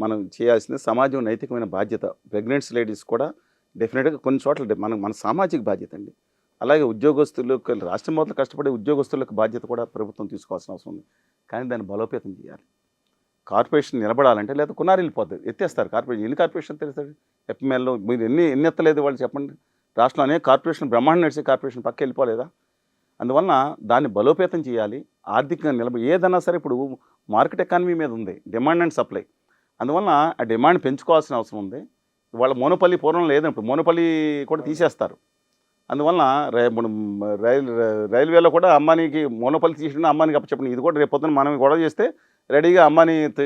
మనం చేయాల్సింది సమాజం నైతికమైన బాధ్యత. ప్రెగ్నెంట్స్ లేడీస్ కూడా డెఫినెట్గా కొన్ని చోట్ల మన సామాజిక బాధ్యత అండి. అలాగే ఉద్యోగస్తులకు, రాష్ట్రం మొదలు కష్టపడే ఉద్యోగస్తులకు బాధ్యత కూడా ప్రభుత్వం తీసుకోవాల్సిన అవసరం ఉంది. కానీ దాన్ని బలోపేతం చేయాలి. కార్పొరేషన్ నిలబడాలంటే లేదా కొనారు వెళ్ళిపోతుంది, ఎత్తేస్తారు కార్పొరేషన్. ఎన్ని కార్పొరేషన్ తెలుస్తుంది ఎఫ్ఎంఎల్లో? మీరు ఎన్ని ఎత్తలేదు వాళ్ళు చెప్పండి. రాష్ట్రంలో అనేక కార్పొరేషన్ బ్రహ్మాండం నడిచే కార్పొరేషన్ పక్క వెళ్ళిపోలేదా? అందువలన దాన్ని బలోపేతం చేయాలి. ఆర్థికంగా ఏదన్నా సరే ఇప్పుడు మార్కెట్ ఎకానమీ మీద ఉంది, డిమాండ్ అండ్ సప్లై. అందువలన ఆ డిమాండ్ పెంచుకోవాల్సిన అవసరం ఉంది. వాళ్ళ మోనోపల్లి పూర్వం లేదని ఇప్పుడు మోనోపల్లి కూడా తీసేస్తారు. అందువలన రైల్వేలో కూడా అమ్మానికి మోనోపల్లి తీసిన అమ్మానికి అప్పచెప్పండి. ఇది కూడా రేపు పొద్దున మనం గొడవ చేస్తే రెడీగా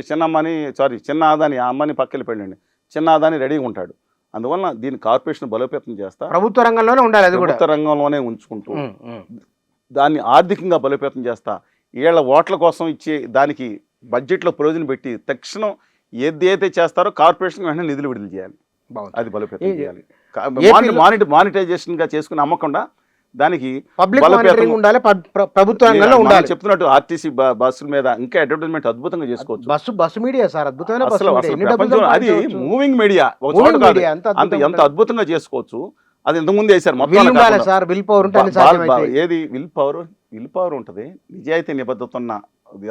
చిన్న ఆదాని ఆ అమ్మాని పక్కకి వెళ్ళండి, చిన్న ఆదాని రెడీగా ఉంటాడు. అందువలన దీన్ని కార్పొరేషన్ బలోపేతం చేస్తా ప్రభుత్వ రంగంలోనే ఉండాలి, అది కూడా ప్రభుత్వ రంగంలోనే ఉంచుకుంటూ దాన్ని ఆర్థికంగా బలోపేతం చేస్తా. వీళ్ళ ఓట్ల కోసం ఇచ్చే దానికి బడ్జెట్లో ప్రయోజనం పెట్టి తక్షణం ఏదైతే చేస్తారో కార్పొరేషన్ వెంటనే నిధులు విడుదల చేయాలి. అది బలోపేతం చేయాలి. మానిటైజేషన్ గా చేసుకుని అమ్మకుండా దానికి ఉండాలి, ప్రభుత్వ రంగంలో ఉండాలి. చెప్తున్నట్టు ఆర్టీసీ బస్సుల మీద ఇంకా అడ్వర్టైజ్మెంట్ అద్భుతంగా చేసుకోవచ్చు. బస్సు మీడియా సార్ అద్భుతమైన, అది మూవింగ్ మీడియా ఎంత అద్భుతంగా చేసుకోవచ్చు. అది ఇంతకుముందు వేశారు ఏది విల్ పవర్ ఉంటుంది. నిజాయితీ నిబద్ధత ఉన్న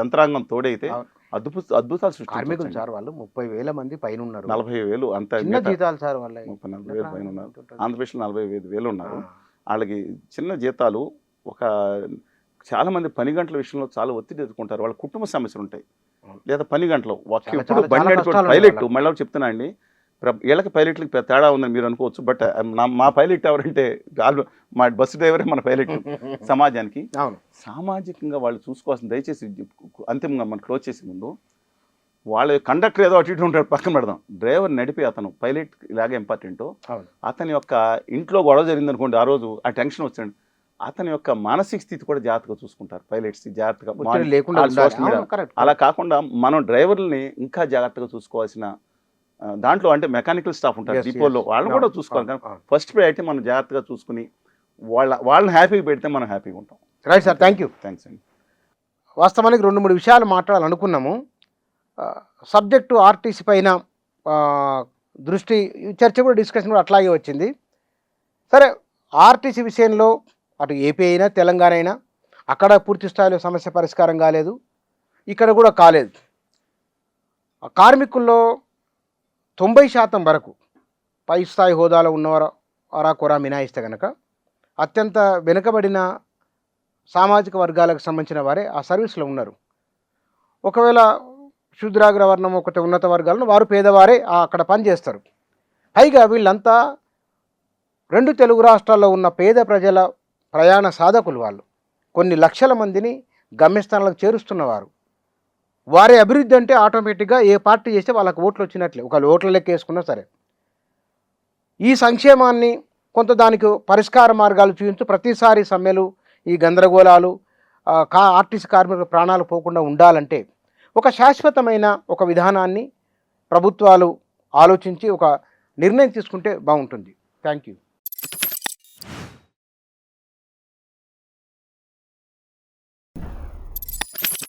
యంత్రాంగం తోడైతే అద్భుతాలు కార్మికులు సార్. వాళ్ళు 30,000 మంది పైన ఉన్నారు, 40,000 అంత జీతాలు సార్. వాళ్ళ 40,000 పైన ఉన్నారు. ఆంధ్రప్రదేశ్లో 45,000 ఉన్నారు. వాళ్ళకి చిన్న జీతాలు. చాలా మంది పని గంటల విషయంలో చాలా ఒత్తిడి ఎదుర్కొంటారు. వాళ్ళ కుటుంబ సమస్యలు ఉంటాయి, లేదా పని గంటలు ఎప్పుడు బండి పైలట్ మళ్ళీ చెప్తున్నా అండి, వీళ్ళకి పైలట్లకి తేడా ఉందని మీరు అనుకోవచ్చు. బట్ మా పైలట్ ఎవరంటే మా బస్సు డ్రైవరే మన పైలట్. సమాజానికి సామాజికంగా వాళ్ళు చూసుకోవాల్సిన, దయచేసి అంతిమంగా మనం క్లోజ్ చేసే ముందు వాళ్ళ కండక్టర్ ఏదో అటు ఇటు ఉంటాడు, పక్కన పెడదాం. డ్రైవర్ నడిపి అతను పైలట్ ఇలాగే ఇంపార్టెంటో అతని యొక్క ఇంట్లో గొడవ జరిగింది అనుకోండి, ఆ రోజు ఆ టెన్షన్ వచ్చింది, అతని యొక్క మానసిక స్థితి కూడా జాగ్రత్తగా చూసుకుంటారు పైలట్స్. జాగ్రత్తగా అలా కాకుండా మనం డ్రైవర్లని ఇంకా జాగ్రత్తగా చూసుకోవాల్సిన దాంట్లో అంటే మెకానికల్ స్టాఫ్ ఉంటారు డిపోలో, వాళ్ళని కూడా చూసుకోవాలి. కానీ ఫస్ట్ ప్రయారిటీ మనం జాగ్రత్తగా చూసుకుని వాళ్ళని హ్యాపీగా పెడితే మనం హ్యాపీగా ఉంటాం. రైట్ సార్, థ్యాంక్స్ అండి. వాస్తవానికి 2-3 విషయాలు మాట్లాడాలనుకున్నాము. సబ్జెక్టు ఆర్టీసీ పైన దృష్టి చర్చ కూడా, డిస్కషన్ కూడా అట్లాగే వచ్చింది. సరే, ఆర్టీసీ విషయంలో అటు ఏపీ అయినా తెలంగాణ అయినా అక్కడ పూర్తి స్థాయిలో సమస్య పరిష్కారం కాలేదు, ఇక్కడ కూడా కాలేదు. కార్మికుల్లో 90% వరకు పై స్థాయి హోదాలో ఉన్నవారు అరాకొరా మినాయిస్తే కనుక అత్యంత వెనుకబడిన సామాజిక వర్గాలకు సంబంధించిన వారే ఆ సర్వీస్లో ఉన్నారు. ఒకవేళ శూద్రాగ్రవర్ణం ఒకటి ఉన్నత వర్గాలను వారు పేదవారే అక్కడ పనిచేస్తారు. పైగా వీళ్ళంతా 2 తెలుగు రాష్ట్రాల్లో ఉన్న పేద ప్రజల ప్రయాణ సాధకులు. వాళ్ళు కొన్ని లక్షల మందిని గమ్యస్థానాలకు చేరుస్తున్నవారు. వారి అభివృద్ధి అంటే ఆటోమేటిక్గా ఏ పార్టీ చేస్తే వాళ్ళకి ఓట్లు వచ్చినట్లే, ఒకళ్ళు ఓట్ల లెక్క వేసుకున్నా సరే. ఈ సంక్షేమాన్ని కొంత దానికి పరిష్కార మార్గాలు చూపించు. ప్రతిసారి సమ్మెలు, ఈ గందరగోళాలు, ఆర్టీసీ కార్మికుల ప్రాణాలు పోకుండా ఉండాలంటే ఒక శాశ్వతమైన ఒక విధానాన్ని ప్రభుత్వాలు ఆలోచించి ఒక నిర్ణయం తీసుకుంటే బాగుంటుంది. Thank you.